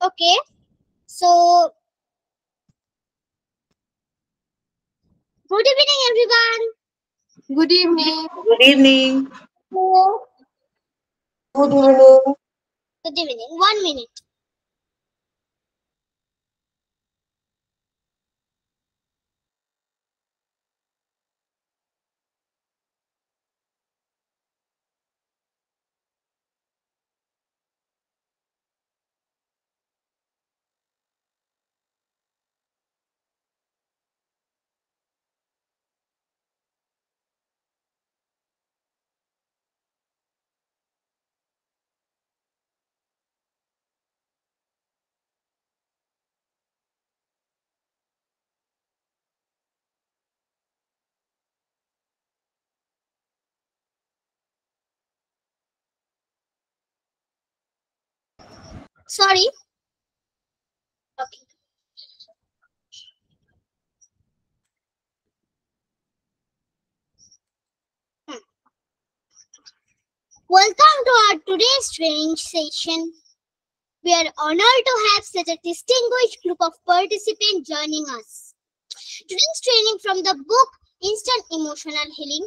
Okay, so good evening, everyone. Good evening. Good evening. Hello. Good evening. Good evening. 1 minute. Sorry. Okay. Welcome to our today's training session. We are honored to have such a distinguished group of participants joining us. Today's training from the book Instant Emotional Healing.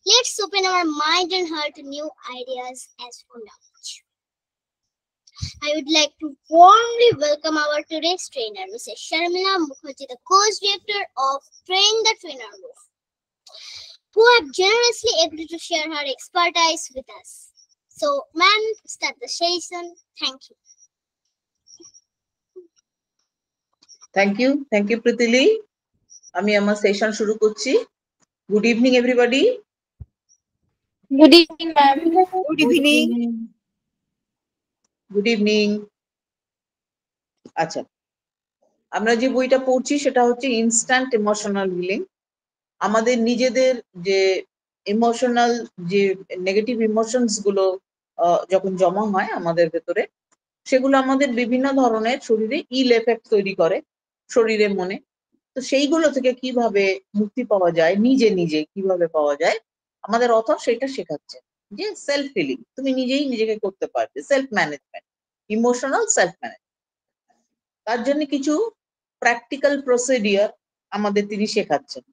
Let's open our mind and heart to new ideas as for knowledge. I would like to warmly welcome our today's trainer, Mrs. Sharmila Mukherjee, the course director of Train the Trainer Group, who have generously agreed to share her expertise with us. So, ma'am, start the session. Thank you. Thank you, Pritili. আমি আমার session শুরু করছি। Good evening, everybody. Good evening, ma'am. Good evening. Good evening. আচ্ছা, আমরা যে বইটা পড়ছি সেটা হচ্ছে ইনস্ট্যান্ট ইমোশনাল হিলিং। আমাদের নিজেদের যে ইমোশনাল যে নেগেটিভ ইমোশনস গুলো যখন জমা হয় আমাদের ভেতরে, সেগুলো আমাদের বিভিন্ন ধরনের শরীরে ইল এফেক্ট তৈরি করে, শরীরে মনে। তো সেইগুলো থেকে কিভাবে মুক্তি পাওয়া যায়, নিজে নিজে কিভাবে পাওয়া যায়, আমাদের অথর সেটা শেখাচ্ছে যে সেলফ হিলিং তুমি নিজেই নিজেকে করতে পারবে, self management, emotional self management. তার জন্য কিছু প্র্যাকটিক্যাল প্রসিডিওর আমাদের তিনি শেখাচ্ছেন।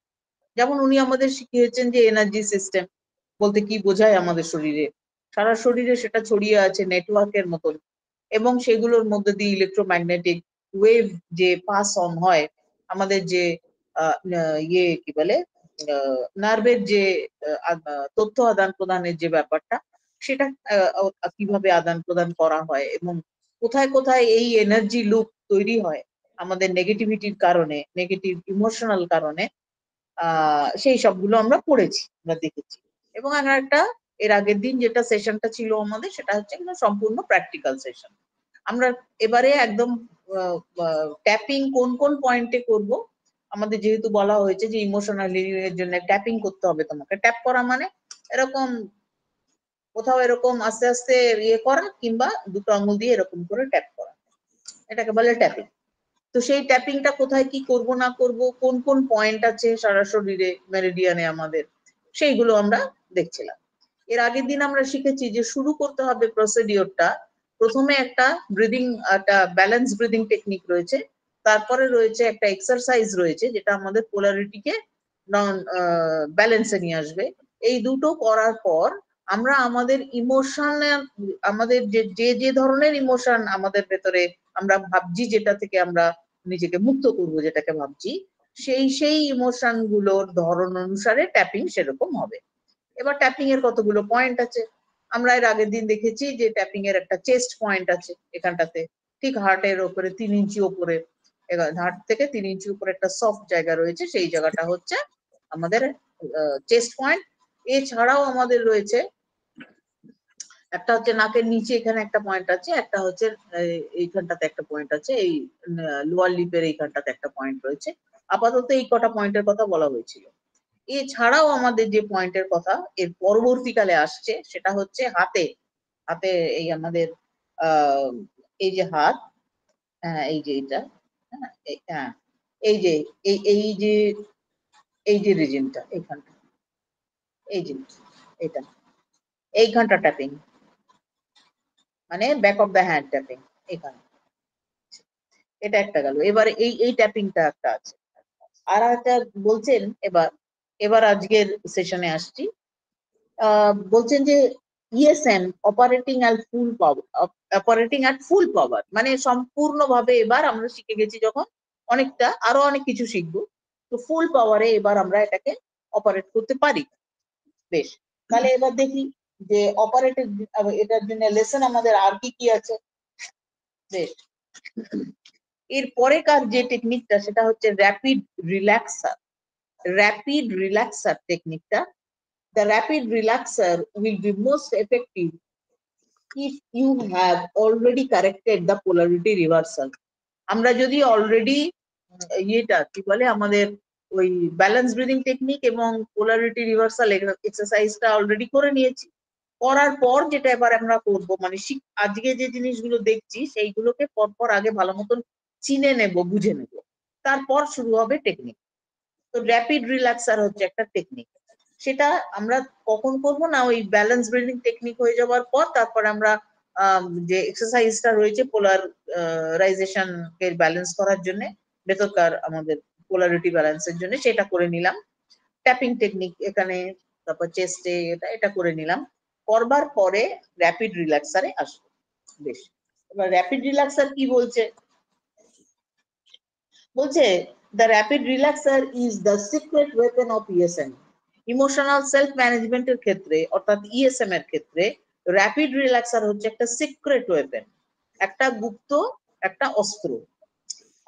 যেমন উনি আমাদের শিখিয়েছেন যে এনার্জি সিস্টেম বলতে কি বোঝায় আমাদের শরীরে, সারা শরীরে সেটা ছড়িয়ে আছে নেটওয়ার্কের মতন, এবং সেগুলোর মধ্যে দিয়ে ইলেকট্রোম্যাগনেটিক ওয়েভ যে পাস অন হয়, আমাদের যে ইয়ে কি বলে নার্ভের যে তথ্য আদান প্রদানের যে ব্যাপারটা, সেটা কিভাবে আদান প্রদান করা হয় এবং কোথায় কোথায় এই এনার্জি লুপ তৈরি হয় আমাদের নেগেটিভিটির কারণে, নেগেটিভ ইমোশনাল কারণে, সেই সবগুলো আমরা পড়েছি, আমরা দেখেছি। এবং আমরা একটা এর আগের দিন যেটা সেশনটা ছিল আমাদের, সেটা হচ্ছে সম্পূর্ণ প্র্যাকটিক্যাল সেশন। আমরা এবারে একদম ট্যাপিং কোন কোন পয়েন্টে করব, আমাদের যেহেতু বলা হয়েছে যে ইমোশনাল হিলিং এর জন্য ট্যাপিং করতে হবে। তোমাকে ট্যাপ করা মানে এরকম কোথাও এরকম আস্তে আস্তে ইয়ে করা, কিংবা দুটো আঙুল দিয়ে এরকম করে ট্যাপ করা, এটাকে বলে ট্যাপিং। তো সেই ট্যাপিংটা কোথায় কি করব না করব, কোন কোন পয়েন্ট আছে সারা শরীরে মেরিডিয়ানে আমাদের, সেইগুলো আমরা দেখছিলাম। এর আগের দিন আমরা শিখেছি যে শুরু করতে হবে প্রসিডিওরটা, প্রথমে একটা ব্রিদিং, একটা ব্যালেন্স ব্রিদিং টেকনিক রয়েছে, তারপরে রয়েছে একটা এক্সারসাইজ রয়েছে যেটা আমাদের পোলারিটিকে নন ব্যালেন্সে নিয়ে আসবে। এই দুটো করার পর আমরা আমাদের ইমোশনাল, আমাদের যে যে ধরনের ইমোশন আমাদের ভেতরে আমরা ভাবছি, যেটা থেকে আমরা নিজেকে মুক্ত করব, যেটাকে ভাবছি, সেই ইমোশন গুলোর ধরন অনুসারে ট্যাপিং সেরকম হবে। এবার ট্যাপিং এর কতগুলো পয়েন্ট আছে, আমরা এর আগের দিন দেখেছি যে ট্যাপিং এর একটা চেস্ট পয়েন্ট আছে এখানটাতে, ঠিক হার্টের ওপরে 3 ইঞ্চি ওপরে, হার্ট থেকে 3 ইঞ্চি উপরে একটা সফট জায়গা রয়েছে, সেই জায়গাটা হচ্ছে আমাদের চেস্ট পয়েন্ট। এছাড়াও আমাদের রয়েছে একটা হচ্ছে নাকের নিচে, এখানে একটা পয়েন্ট আছে, একটা হচ্ছে এইখানটাতে একটা পয়েন্ট আছে, এই লোয়ার লিপের এইখানটাতে একটা পয়েন্ট রয়েছে। আপাতত এই কটা পয়েন্টের কথা বলা হয়েছিল। এছাড়াও আমাদের যে পয়েন্টের কথা এর পরবর্তীকালে আসছে, সেটা হচ্ছে হাতে, হাতে এই আমাদের এই যে হাত, এই যে এটা, হ্যাঁ এই যে এই যে রিজনটা, এইখানটা, এই যে এটা, এইখানটা ট্যাপিং, মানে back of the hand tapping এখানে। এটা একটা গেল। এবার এই ট্যাপিংটা একটা আছে। আর একটা বলছেন এবার আজকের সেশনে আসছি। বলছেন যে ইএসএম অপারেটিং অ্যাট ফুল পাওয়ার, মানে সম্পূর্ণভাবে এবার আমরা শিখে গেছি যখন, অনেকটা আরো অনেক কিছু শিখবো, তো ফুল পাওয়ারে এবার আমরা এটাকে অপারেট করতে পারি। বেশ, তাহলে এবার দেখি যে অপারেটিভ এটার জন্য লেসন আমাদের আর কি কি আছে। বেশ, এর পরেকার যে টেকনিকটা সেটা হচ্ছে র্যাপিড রিল্যাক্সার টেকনিকটা। The rapid relaxer will be most effective if you have already corrected the polarity reversal. আমরা যদি অলরেডি ইয়েটা কি বলে আমাদের ওই ব্যালেন্স ব্রিদিং টেকনিক এবং পোলারিটি রিভার্সাল এক্সারসাইজটা অলরেডি করে নিয়েছি, করার পর যেটা এবার আমরা করব, মানে আজকে যে জিনিসগুলো দেখছি সেইগুলোকে পরপর আগে ভালো মতন চিনে নেব, বুঝে নেব, তারপর শুরু হবে টেকনিক। তো র্যাপিড রিল্যাক্সার হচ্ছে একটা টেকনিক। সেটা আমরা কখন করব না, ওই ব্যালেন্স ব্রিদিং টেকনিক হয়ে যাওয়ার পর তারপর আমরা যে এক্সারসাইজটা রয়েছে পোলারাইজেশন কে ব্যালেন্স করার জন্য, ভেতরকার আমাদের পোলারিটি ব্যালেন্সের জন্য, সেটা করে নিলাম। ট্যাপিং টেকনিক এখানে, তারপর চেস্টে এটা করে নিলাম। করবার পরে র্যাপিড রিল্যাক্সারে আসবো। বেশ, এবার র্যাপিড রিল্যাক্সার কি বলছে? বলছে the rapid relaxer is the secret weapon of ESM. Emotional self ম্যানেজমেন্টের ক্ষেত্রে অর্থাৎ ইএসএম এর ক্ষেত্রে র্যাপিড রিল্যাক্সার হচ্ছে একটা সিক্রেট ওয়েপেন, একটা গুপ্ত একটা অস্ত্র।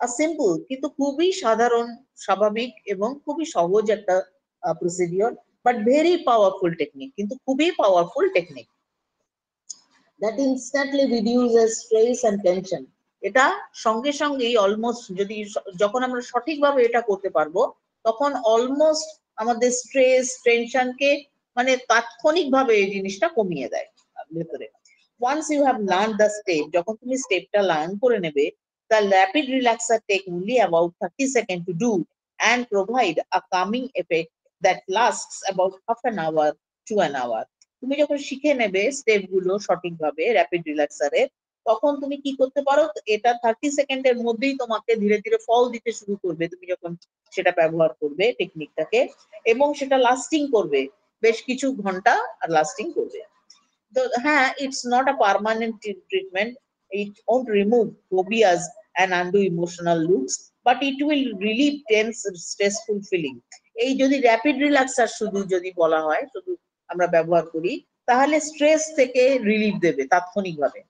আর সিম্পল কিন্তু খুবই সাধারণ, স্বাভাবিক এবং খুবই সহজ একটা procedure, but very powerful technique, কিন্তু খুবই powerful technique. That instantly reduces stress and tension. এটা সঙ্গে সঙ্গেই অলমোস্ট, যদি যখন আমরা সঠিকভাবে এটা করতে পারবো তখন অলমোস্ট আমাদের স্ট্রেস টেনশনকে মানে তাৎক্ষণিকভাবে এই জিনিসটা কমিয়ে দেয় ভেতরে। Once you have learn the step, যখন তুমি স্টেপটা লার্ন করে নেবে, the rapid relaxer take only about 30 seconds to do and provide a calming effect that lasts about half an hour to an hour. তুমি যখন শিখে নেবে স্টেপ গুলো সঠিকভাবে র্যাপিড রিল্যাক্সারে, তখন তুমি কি করতে পারো, এটা 30 সেকেন্ডের মধ্যেই তোমাকে ধীরে ধীরে ফল দিতে শুরু করবে তুমি যখন সেটা ব্যবহার করবে টেকনিকটাকে, এবং সেটা লাস্টিং করবে বেশ কিছু ঘন্টা, আর লাস্টিং করবে। তো হ্যাঁ, it's not a permanent treatment, it won't remove phobias and undo emotional loops, but it will relieve tense stressful feeling. এই যদি র্যাপিড রিল্যাক্সার শুধু যদি বলা হয়, শুধু আমরা ব্যবহার করি, তাহলে স্ট্রেস থেকে রিলিফ দেবে তাৎক্ষণিকভাবে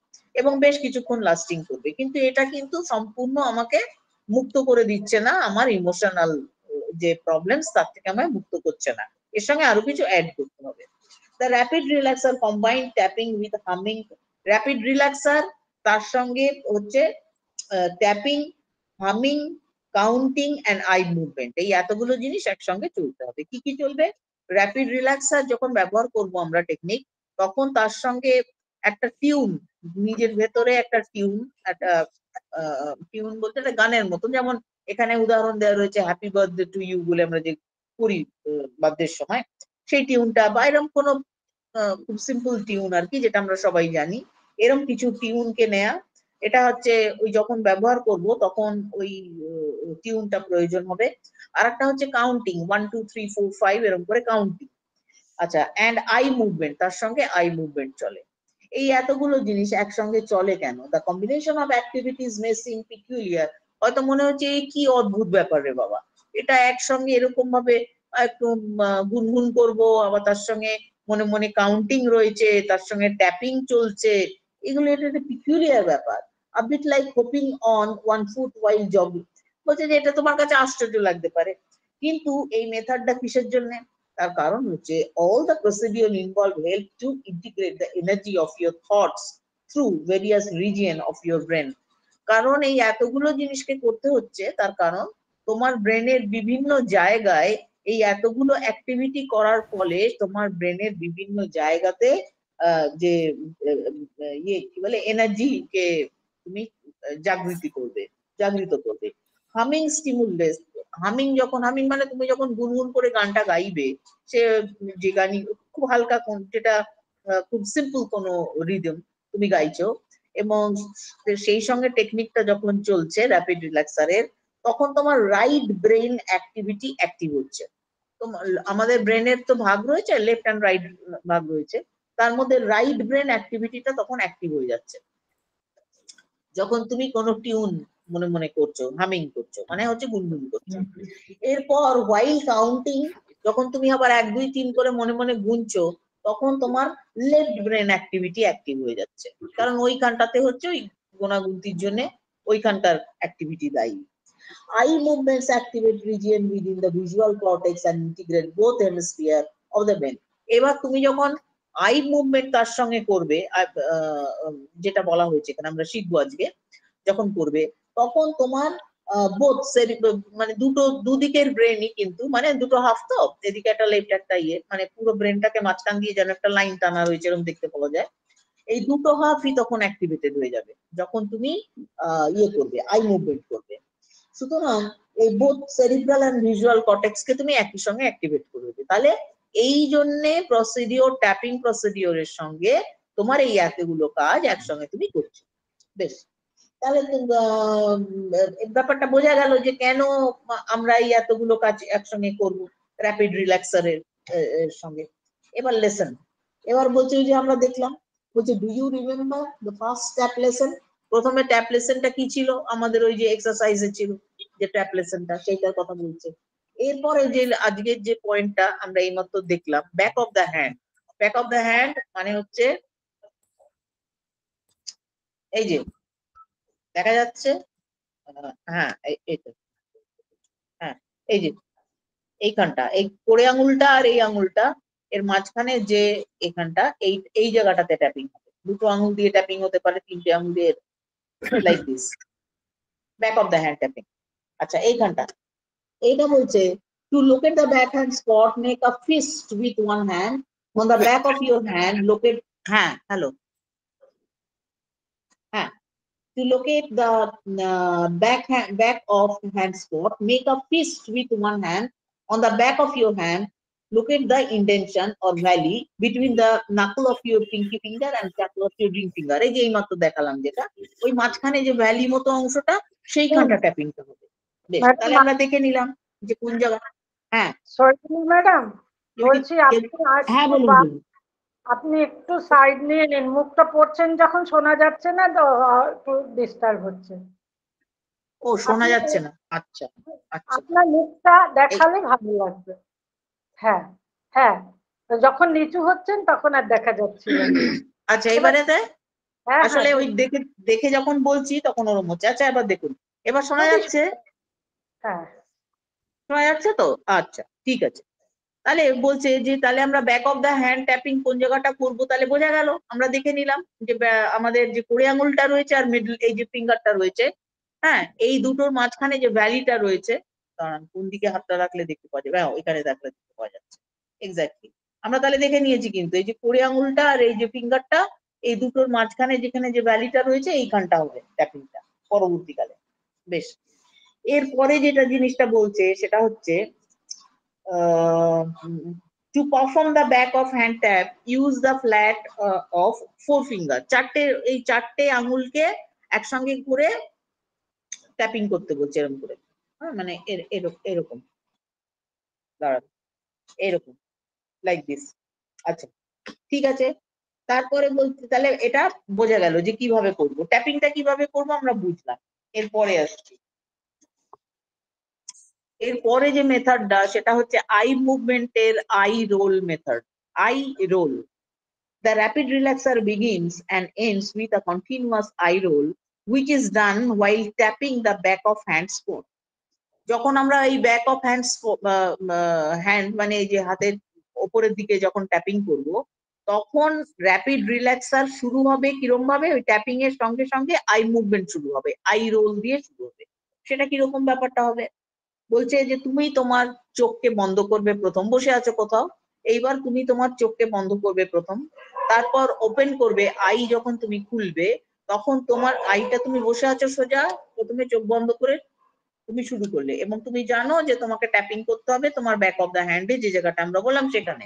এবং বেশ কিছুক্ষণ লাস্টিং করবে, কিন্তু এটা কিন্তু সম্পূর্ণ আমাকে মুক্ত করে দিচ্ছে না, আমার ইমোশনাল যে প্রবলেমস তার থেকে আমায় মুক্ত করছে না, এর সঙ্গে আরো কিছু অ্যাড করতে হবে। The rapid relaxer combine tapping with humming. Rapid relaxer তার সঙ্গে হচ্ছে tapping, humming, counting and eye movement, এই এতগুলো জিনিস একসঙ্গে চলতে হবে। কি কি চলবে? র্যাপিড রিল্যাক্সার যখন ব্যবহার করব আমরা টেকনিক, তখন তার সঙ্গে একটা টিউন, নিজের ভেতরে একটা টিউন, একটা টিউন বলতে একটা গানের মতন, যেমন এখানে উদাহরণ দেওয়া রয়েছে হ্যাপি বার্থডে টু ইউ বলে আমরা যে করি বার্থডের সময়, সেই টিউনটা বা এরকম কোনো খুব সিম্পল টিউন আর কি, যেটা আমরা সবাই জানি, এরকম কিছু টিউনকে নেয়া। এটা হচ্ছে ওই যখন ব্যবহার করব তখন ওই টিউনটা প্রয়োজন হবে। আর একটা হচ্ছে কাউন্টিং, 1 2 3 4 5 এরকম করে কাউন্টিং। আচ্ছা, এন্ড আই মুভমেন্ট, তার সঙ্গে আই মুভমেন্ট চলে। এই এতগুলো জিনিস একসঙ্গে চলে কেন? The combination of activities May SIM peculiar, হয়তো মনে হচ্ছে এই কি অদ্ভুত ব্যাপার রে বাবা, এটা একসঙ্গে এরকম ভাবে একটু গুনগুন করব, আবার তার সঙ্গে মনে মনে কাউন্টিং রয়েছে, তার সঙ্গে ট্যাপিং চলছে, এগুলো এটা একটা পিকুলিয়ার ব্যাপার। a bit like hopping on one foot while jogging, বলছে যে এটা তোমার কাছে আশ্চর্য লাগতে পারে, কিন্তু এই মেথডটা কিসের জন্য? তার কারণ হচ্ছে all the procedure involved help to integrate the energy of your thoughts through various region of your brain. কারণ এই এতগুলো জিনিসকে করতে হচ্ছে, তার কারণ তোমার ব্রেনের বিভিন্ন জায়গায় এই এতগুলো অ্যাক্টিভিটি করার ফলে তোমার ব্রেনের বিভিন্ন জায়গাতে যে ইয়ে কি বলে এনার্জিকে তুমি জাগৃত করবে। হামিং স্টিমুলেস, হামিং মানে তুমি যখন গুনগুন করে গানটা গাইবে, সে যে গানই খুব হালকা যেটা খুব সিম্পল কোনো রিদম তুমি গাইছো, এবং সেই সঙ্গে টেকনিকটা যখন চলছে র্যাপিড রিল্যাক্সারের, তখন তোমার রাইট ব্রেন অ্যাক্টিভিটি অ্যাক্টিভ হচ্ছে। আমাদের ব্রেনের তো ভাগ রয়েছে, লেফট অ্যান্ড রাইট ভাগ রয়েছে, তার মধ্যে রাইট ব্রেন অ্যাক্টিভিটিটা তখন অ্যাক্টিভ হয়ে যাচ্ছে। যখন তুমি কোনো টিউন মনে মনে করছো, হামিং করছো, মানে হচ্ছে গুনগুন করছো, এরপর হোয়াইল কাউন্টিং যখন তুমি আবার 1 2 3 করে মনে মনে গুনছো, তখন তোমার লেফট ব্রেন অ্যাক্টিভিটি অ্যাক্টিভ হয়ে যাচ্ছে, কারণ ওইখানটাতে হচ্ছে ওই গোনাগুনতির জন্য ওইখানটার অ্যাক্টিভিটি দায়ী। Eye movements activate region within the visual cortex and integrate both hemisphere of the brain. এবার তুমি যখন আই মুভমেন্ট তার সঙ্গে করবে, যেটা বলা হয়েছে এখানে আমরা শিখবো আজকে, যখন করবে তখন তোমার বোথ মানে দুদিকের ব্রেনই কিন্তু, মানে দুটো হাফ তো, এদিকে একটা লেফট একটা মানে পুরো ব্রেনটাকে মাঝখান দিয়ে যেন একটা লাইন টানা রয়েছে এরকম দেখতে পাওয়া যায়। এই দুটো হাফই তখন অ্যাক্টিভেটেড হয়ে যাবে যখন তুমি করবে, আই মুভমেন্ট করবে। সুতরাং এই both cerebral and visual cortex কে তুমি একই সঙ্গে অ্যাক্টিভেট করবে। তাহলে এই জন্যে প্রসিডিওর, ট্যাপিং প্রসিডিওরের সঙ্গে তোমার এই এতগুলো কাজ একসঙ্গে তুমি করছো। বেশ, তাহলে ব্যাপারটা বোঝা গেল যে কেন আমরা এই এতগুলো কাজ একসঙ্গে করব র্যাপিড রিল্যাক্সারের সঙ্গে। এবার লেসন, এবার বলছে যে আমরা দেখলাম, বলছে do you remember the first tap lesson? প্রথমে ট্যাপ লেসনটা কি ছিল আমাদের? ওই যে এক্সারসাইজে ছিল যে ট্যাপ লেসনটা, সেইটার কথা বলছে। এরপরে যে আজকের যে পয়েন্টটা আমরা এইমাত্র দেখলাম, back of the hand. Back of the hand মানে হচ্ছে এই যে দেখা যাচ্ছে, হ্যাঁ এইটা, হ্যাঁ এই যে এইখানটা, এই কোড়ে আঙুলটা আর এই আঙুলটা এর মাঝখানে যে এখানটা, এই জায়গাটাতে ট্যাপিং হবে। দুটো আঙুল দিয়ে ট্যাপিং হতে পারে, 3টে আঙুল দিয়ে, like this, back of the hand tapping. আচ্ছা এইখানটা, এইটা বলছে to locate the back hand spot, make a fist with one hand on the back of your hand, locate, হ্যাঁ হ্যালো, হ্যাঁ, to locate the back of hand spot, make a fist with one hand on the back of your hand. Locate the indentation or valley between the knuckle of your pinky finger and knuckle of your ring finger. এই যে এইমাত্র দেখালাম যেটা, ওই মাঝখানে যে valley মতো অংশটা, সেইখানটা ট্যাপিংটা হবে। বেশ, তাহলে আমরা দেখে নিলাম যে কোন জায়গা। হ্যাঁ ম্যাডাম বলছি, হ্যাঁ বলুন। আপনি একটু সাইড নিয়ে নিন, মুখটা পড়ছেন যখন শোনা যাচ্ছে না তো, একটু ডিস্টার্ব হচ্ছে। ও শোনা যাচ্ছে না, আচ্ছা আচ্ছা, আপনার মুখটা দেখালে ভালো লাগবে। হ্যাঁ হ্যাঁ, যখন নিচু হচ্ছেন তখন আর দেখা যাচ্ছে না। আচ্ছা এবারে হ্যাঁ, আসলে ওই দেখে যখন বলছি তখন ওরম হচ্ছে। আচ্ছা এবার দেখুন, এবার শোনা যাচ্ছে? হ্যাঁ শোনা যাচ্ছে তো? আচ্ছা ঠিক আছে। তাহলে বলছে যে তাহলে আমরা back of the hand tapping কোন জায়গাটা করবো, তাহলে বোঝা গেল, আমরা দেখে নিলাম যে আমাদের যে কোড়ে আঙুলটা রয়েছে আর মিডল এই যে ফিঙ্গারটা রয়েছে, হ্যাঁ এই দুটোর মাঝখানে যে ভ্যালিটা রয়েছে, কারণ কোন দিকে হাতটা রাখলে দেখতে পাওয়া যাবে, এখানে রাখলে দেখতে পাওয়া যাচ্ছে এক্স্যাক্টলি। আমরা তাহলে দেখে নিয়েছি কিন্তু এই যে কোড়ে আঙুলটা আর এই যে ফিঙ্গারটা, এই দুটোর মাঝখানে যেখানে যে ভ্যালিটা রয়েছে এইখানটা হবে ট্যাপিংটা পরবর্তীকালে। বেশ, এরপরে যেটা জিনিসটা বলছে সেটা হচ্ছে to perform the back of hand tap, use the flat of 4 finger. এই চারটে আঙুলকে একসঙ্গে করে ট্যাপিং করতে বলছে এরকম করে, হ্যাঁ মানে এরকম দাঁড়ান, এরকম লাইক দিস। আচ্ছা ঠিক আছে, তারপরে বলতে তাহলে এটা বোঝা গেল যে কিভাবে করব, ট্যাপিংটা কিভাবে করব আমরা বুঝলাম। এরপরে আসছি, এরপরে যে মেথডটা সেটা হচ্ছে আই মুভমেন্টের eye roll method. Eye roll, the rapid relaxer begins and ends with a continuous eye roll which is done while tapping the back of hand spot. যখন আমরা এই ব্যাক অফ হ্যান্ড মানে এই যে হাতের ওপরের দিকে যখন ট্যাপিং করব, তখন র্যাপিড রিল্যাক্সার শুরু হবে কিরকম ভাবে, ওই ট্যাপিং এর সঙ্গে সঙ্গে আই মুভমেন্ট শুরু হবে, আই রোল দিয়ে শুরু হবে। সেটা কিরকম ব্যাপারটা হবে, বলছে যে তুমি তোমার চোখকে বন্ধ করবে প্রথম, বসে আছো কোথাও, এইবার তুমি তোমার চোখকে বন্ধ করবে প্রথম, তারপর ওপেন করবে। আই যখন তুমি খুলবে তখন তোমার আইটা, তুমি বসে আছো সোজা, প্রথমে চোখ বন্ধ করে তুমি শুরু করলে এবং তুমি জানো যে তোমাকে ট্যাপিং করতে হবে তোমার ব্যাক অফ দ্য হ্যান্ডে যে জায়গাটা আমরা বললাম সেখানে।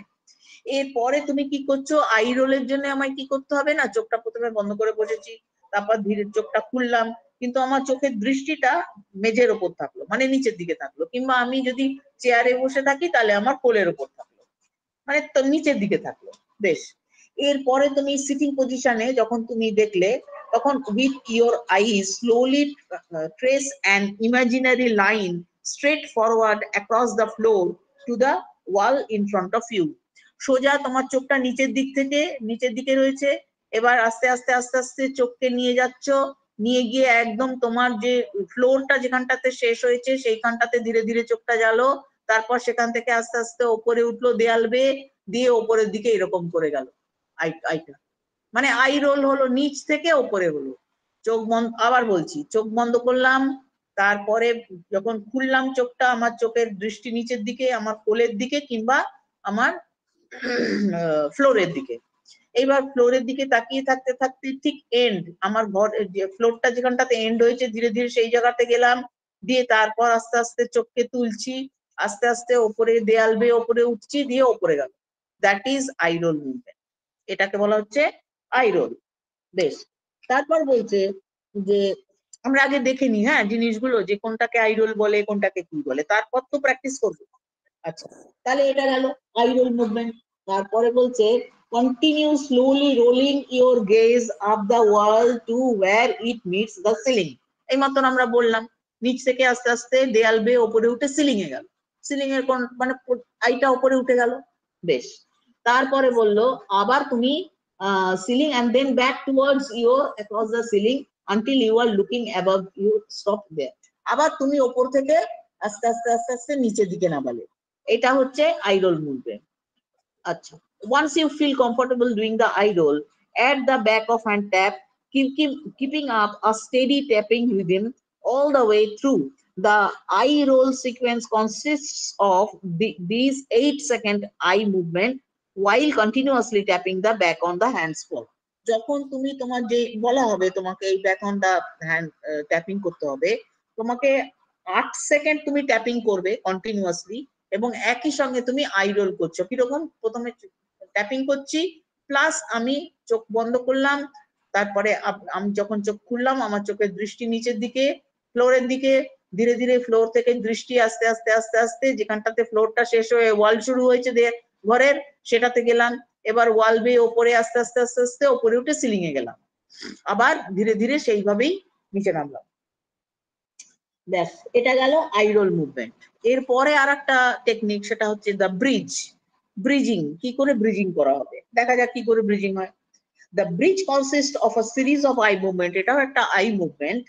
এরপরে তুমি কি করছো, আই রোলের জন্য আমায় কি করতে হবে না, চোখটা প্রথমে বন্ধ করে বসেছি, তারপর ধীরে চোখটা খুললাম, কিন্তু আমার চোখের দৃষ্টিটা মেঝের ওপর থাকলো, মানে নিচের দিকে থাকলো, কিংবা আমি যদি চেয়ারে বসে থাকি তাহলে আমার কোলের ওপর থাকলো, মানে তো নিচের দিকে থাকলো। বেশ, এরপরে তুমি সিটিং পজিশনে যখন তুমি দেখলে, তখন with your eyes slowly trace an imaginary line straight forward across the floor to the wall in front of you. সোজা তোমার চোখটা নিচের দিক থেকে, নিচের দিকে রয়েছে, এবার আস্তে আস্তে আস্তে আস্তে চোখকে নিয়ে যাচ্ছ, নিয়ে গিয়ে একদম তোমার যে ফ্লোরটা যেখানটাতে শেষ হয়েছে সেইখানটাতে ধীরে ধীরে চোখটা গেল, তারপর সেখান থেকে আস্তে আস্তে ওপরে উঠলো দেয়াল বেয়ে, দিয়ে ওপরের দিকে এরকম করে গেল আইটা, মানে আই রোল হলো নিচ থেকে ওপরে হলো। চোখ বন্ধ, আবার বলছি, চোখ বন্ধ করলাম, তারপরে যখন খুললাম চোখটা, আমার চোখের দৃষ্টি নিচের দিকে, আমার কোলের দিকে কিংবা আমার ফ্লোরের দিকে। এইবার ফ্লোরের দিকে তাকিয়ে থাকতে থাকতে ঠিক এন্ড, আমার ঘর ফ্লোরটা যেখানটাতে এন্ড হয়েছে ধীরে ধীরে সেই জায়গাতে গেলাম, দিয়ে তারপর আস্তে আস্তে চোখকে তুলছি, আস্তে আস্তে ওপরে দেয়াল বেয়ে ওপরে উঠছি, দিয়ে ওপরে গেল। That is eye roll movement, এটাকে বলা হচ্ছে আই রোল। বেশ, তারপর বলছে যে আমরা আগে দেখে নি হ্যাঁ জিনিসগুলো, যে কোনটাকে আই রোল বলে কোনটাকে কি বলে, তারপর তো প্র্যাকটিস করবো। আচ্ছা, তাহলে এটা গেল আই রোল মুভমেন্ট। তারপরে বলছে continue slowly rolling your gaze up the wall to where it meets the ceiling. এই মতন আমরা বললাম, নিচ থেকে আস্তে আস্তে দেয়াল বেয়ে ওপরে উঠে সিলিং এ গেল, সিলিং এর কোন মানে আইটা ওপরে উঠে গেল। বেশ, তারপরে বললো আবার তুমি ceiling and then back towards your across the ceiling until you are looking above, you stop there. আবার তুমি ওপর থেকে আস্তে আস্তে আস্তে আস্তে নিচের দিকে নামালে, এটা হচ্ছে আই রোল মুভমেন্ট। আচ্ছা, once you feel comfortable doing the eye roll, at the back of hand tap, keeping up a steady tapping rhythm all the way through. The eye roll sequence consists of these 8-second eye movement while continuously tapping the back on the hands palm. যখন তুমি তোমার যে বলা হবে তোমাকে এই back on the hand tapping করতে হবে, তোমাকে 8 সেকেন্ড তুমি ট্যাপিং করবে কন্টিনিউয়াসলি, এবং একই সঙ্গে তুমি আই রোল করছো। কিরকম, প্রথমে ট্যাপিং করছি প্লাস আমি চোখ বন্ধ করলাম, তারপরে আমি যখন চোখ খুললাম আমার চোখের দৃষ্টি নিচের দিকে ফ্লোরের দিকে, ধীরে ধীরে ফ্লোর থেকে দৃষ্টি আস্তে আস্তে আস্তে আস্তে যেখানটাতে ফ্লোরটা শেষ হয়ে ওয়াল শুরু হয়েছে ঘরের সেটাতে গেলাম, এবার ওয়াল বেয়ে ওপরে আস্তে আস্তে আস্তে আস্তে ওপরে উঠে সিলিং এ গেলাম, আবার ধীরে ধীরে সেইভাবেই নিচে নামলাম। ব্যাস, এটা গেল আই রোল মুভমেন্ট। এরপরে আর একটা টেকনিক, সেটা হচ্ছে দ্য ব্রিজ, ব্রিজিং। কি করে ব্রিজিং করা হবে দেখা যাক কি করে ব্রিজিং হয়। The bridge consist of a series of eye movement, এটাও একটা eye movement,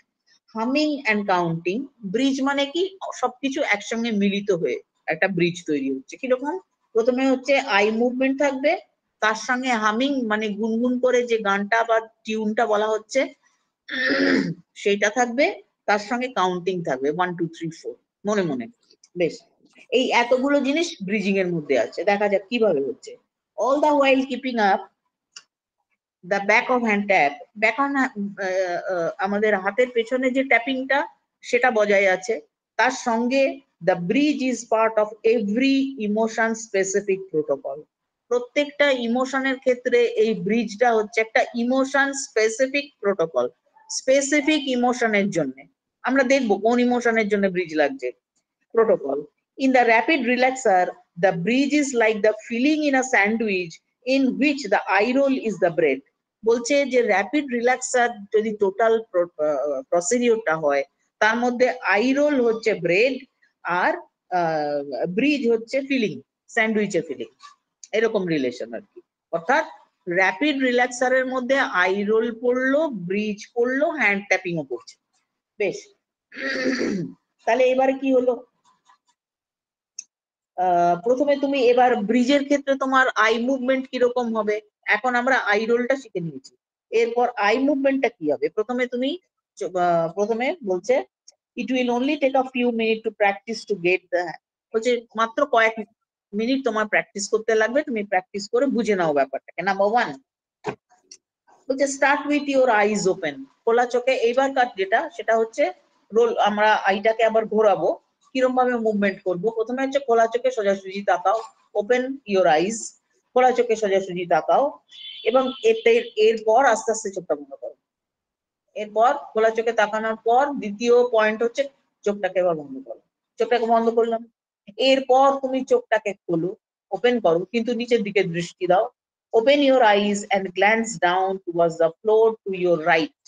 humming and counting. Bridge মানে কি, সবকিছু একসঙ্গে মিলিত হয়ে একটা ব্রিজ তৈরি হচ্ছে। কিরকম, প্রথমে হচ্ছে আই মুভমেন্ট থাকবে, তার সঙ্গে হামিং মানে গুনগুন করে যে গানটা বা টিউনটা বলা হচ্ছে সেইটা থাকবে, তার সঙ্গে কাউন্টিং থাকবে 1 2 3 4 মনে মনে। বেশ, এই এতগুলো জিনিস ব্রিজিং এর মধ্যে আছে, দেখা যাক কিভাবে হচ্ছে। All the while keeping up the back of hand tap, back on আমাদের হাতের পেছনে যে ট্যাপিংটা সেটা বজায় আছে, তার সঙ্গে the bridge is part of every emotion specific protocol. প্রত্যেকটা ইমোশনের ক্ষেত্রে এই ব্রিজটা হচ্ছে একটা ইমোশন স্পেসিফিক প্রোটোকল। স্পেসিফিক ইমোশনের জন্য আমরা দেখবো কোন ইমোশনের জন্য ব্রিজ লাগছে। Protocol. In the rapid relaxer, the bridge is like the filling in a sandwich in which the eye roll is the bread. বলছে যে র্যাপিড রিল্যাক্সার যদি টোটাল প্রসিডিওরটা হয়, তার মধ্যে আই রোল হচ্ছে ব্রেড আর ব্রিজ হচ্ছে ফিলিং, স্যান্ডউইচের ফিলিং, এরকম রিলেশন আর কি। অর্থাৎ র্যাপিড রিল্যাক্সারের মধ্যে আই রোল পড়লো, ব্রিজ পড়লো, হ্যান্ড ট্যাপিংও পড়ছে। বেশ, তাহলে এবারে কি হলো, প্রথমে তুমি এবার ব্রিজের ক্ষেত্রে তোমার আই মুভমেন্ট কিরকম হবে, এখন আমরা আই রোলটা শিখে নিয়েছি, এরপর আই মুভমেন্টটা কি হবে। প্রথমে বলছে it will only take a few minute to practice to get the, বলছে মাত্র কয়েক মিনিট তোমার প্র্যাকটিস করতে লাগবে, তুমি প্র্যাকটিস করে বুঝে নাও ব্যাপারটাকে। নাম্বার 1 বলছে start with your eyes open, খোলা চোখে। এইবারকার যেটা সেটা হচ্ছে রোল, আমরা আইটাকে আবার ঘোরাবো, কিরকম ভাবে মুভমেন্ট করবো। প্রথমে হচ্ছে খোলা চোখে সোজাসুজি তাকাও, ওপেন ইওর আইজ, খোলা চোখে সোজাসুজি তাকাও, এবং এরপর আস্তে আস্তে চোখটা বন্ধ করো। এরপর খোলা চোখে তাকানোর পর দ্বিতীয় পয়েন্ট হচ্ছে চোখটাকে এবার বন্ধ করো। চোখটাকে বন্ধ করলাম। এরপর তুমি চোখটাকে খোলো, ওপেন করো, কিন্তু নিচের দিকে দৃষ্টি দাও। Open your eyes and glance down towards the floor to your right.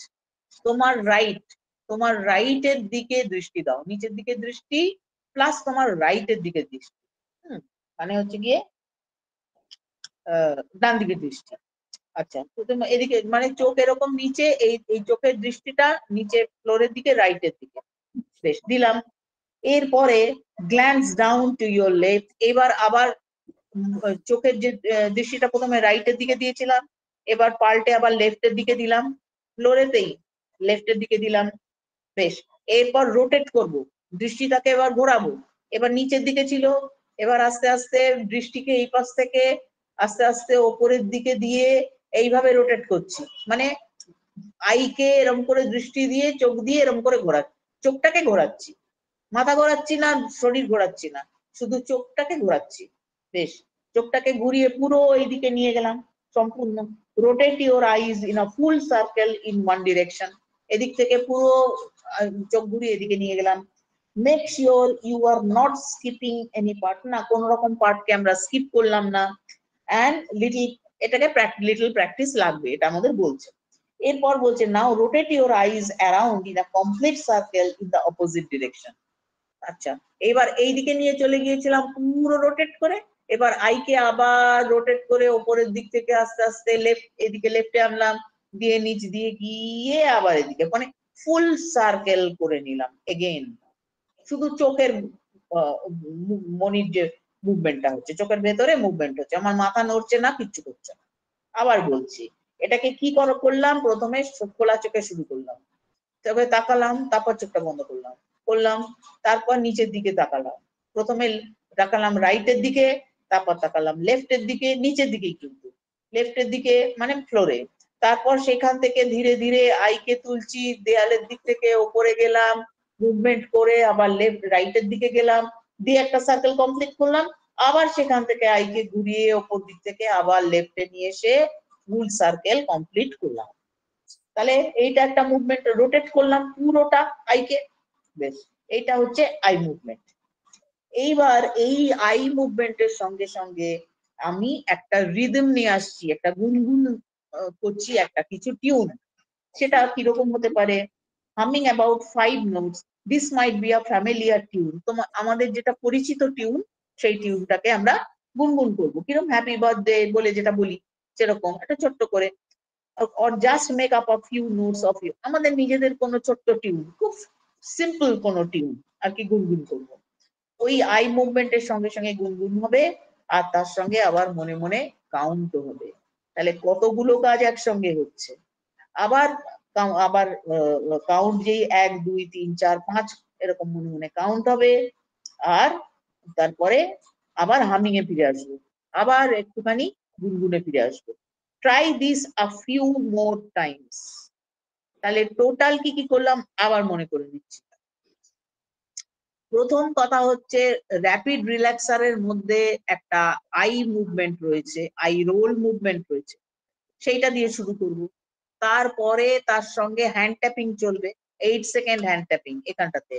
তোমার রাইটের দিকে দৃষ্টি দাও, নিচের দিকে দৃষ্টি প্লাস তোমার রাইটের দিকে দৃষ্টি। মানে হচ্ছে গিয়ে ডান দিকে দৃষ্টি। আচ্ছা, এদিকে মানে চোখ এরকম নিচে, এই চোখের দৃষ্টিটা নিচে ফ্লোরের দিকে, রাইটের দিকে। বেশ, দিলাম। এরপরে glance down to your left. এবার আবার চোখের যে দৃষ্টিটা প্রথমে রাইটের দিকে দিয়েছিলাম, এবার পাল্টে আবার লেফটের দিকে দিলাম, ফ্লোরেতেই লেফটের দিকে দিলাম। বেশ, এরপর রোটেট করব, দৃষ্টিটাকে এবার ঘোরাবো। এবার নিচের দিকে ছিল, এবার আস্তে আস্তে দৃষ্টিকে এই পাশ থেকে আস্তে আস্তে ওপরের দিকে দিয়ে এইভাবে রোটেট করছি। মানে আইকে এরম করে দৃষ্টি দিয়ে চোখ দিয়ে এরম করে ঘোরাচ্ছি, চোখটাকে ঘোরাচ্ছি, মাথা ঘোরাচ্ছি না, শরীর ঘোরাচ্ছি না, শুধু চোখটাকে ঘোরাচ্ছি। বেশ, চোখটাকে ঘুরিয়ে পুরো এইদিকে নিয়ে গেলাম সম্পূর্ণ। Rotate your eyes in a full circle in one direction. এদিক থেকে পুরো চোখ ঘুরিয়ে এদিকে নিয়ে গেলাম। Make sure you are not skipping any part, না কোন রকম পার্টকে আমরা স্কিপ করলাম না। অ্যান্ড এটাকে লিটল প্র্যাকটিস লাগবে, এটা আমাদের বলছে। এরপর বলছে now rotate your eyes around in a complete circle in the opposite direction. আচ্ছা, এবার এইদিকে নিয়ে চলে গিয়েছিলাম পুরো রোটেট করে, এবার আইকে আবার রোটেট করে ওপরের দিক থেকে আস্তে আস্তে এদিকে লেফটে আনলাম, দিয়ে নিচ দিয়ে গিয়ে আবার এদিকে, মানে ফুল সার্কেল করে নিলাম এগেইন। শুধু চোখের মনির যে মুভমেন্টটা হচ্ছে, চোখের ভেতরে মুভমেন্ট হচ্ছে, আমার মাথা নড়ছে না, কিচ্ছু করছে না। আবার বলছি, এটাকে কি করলাম, প্রথমে খোলা চোখে শুরু করলাম, তবে তাকালাম, তারপর চোখটা বন্ধ করলাম, তারপর নিচের দিকে তাকালাম, প্রথমে তাকালাম রাইটের দিকে, তারপর তাকালাম লেফটের দিকে, নিচের দিকেই কিন্তু লেফটের দিকে মানে ফ্লোরে। তারপর সেখান থেকে ধীরে ধীরে আইকে তুলছি, দেয়ালের দিক থেকে ওপরে গেলাম, মুভমেন্ট করে আবার রাইটের দিকে গেলাম, দিয়ে একটা সার্কেল কমপ্লিট করলাম, আবার সেখান থেকে আইকে ঘুরিয়ে ওপর দিক থেকে আবার লেফটে নিয়ে এসে ফুল সার্কেল কমপ্লিট করলাম। তাহলে এইটা একটা মুভমেন্ট, রোটেট করলাম পুরোটা আইকে। বেশ, এইটা হচ্ছে আই মুভমেন্ট। এইবার এই আই মুভমেন্টের সঙ্গে সঙ্গে আমি একটা রিদম নিয়ে আসছি, একটা গুনগুন করছি, একটা কিছু টিউন। সেটা কিরকম হতে পারে, humming about 5 notes, this might be a familiar tune. আমাদের যেটা পরিচিত টিউন, সেই টিউনটাকে আমরা গুনগুন করবো। কিরকম হ্যাপি বার্থডে বলে যেটা বলি, সেরকম একটা ছোট্ট করে, or just make up a few notes of you, আমাদের নিজেদের কোনো ছোট্ট টিউন, খুব সিম্পল কোনো টিউন আর কি গুনগুন করব। ওই আই মুভমেন্টের সঙ্গে সঙ্গে গুনগুন হবে, আর তার সঙ্গে আবার মনে মনে কাউন্ট হবে। তাহলে কতগুলো কাজ একসঙ্গে হচ্ছে। আবার কাউন্ট যেই 1 2 3 4 5 এরকম মনে মনে কাউন্ট হবে, আর তারপরে আবার হামিং এ ফিরে আসবো, আবার একটুখানি গুনগুনে ফিরে আসবো। Try this a few more Times. তাহলে টোটাল কি কি করলাম আবার মনে করে নিচ্ছি। প্রথম কথা হচ্ছে, র্যাপিড রিল্যাক্সারের মধ্যে একটা আই মুভমেন্ট রয়েছে, আই রোল মুভমেন্ট রয়েছে, সেইটা দিয়ে শুরু করব। তারপরে তার সঙ্গে হ্যান্ড ট্যাপিং চলবে, 8 সেকেন্ড হ্যান্ড ট্যাপিং, এখানটাতে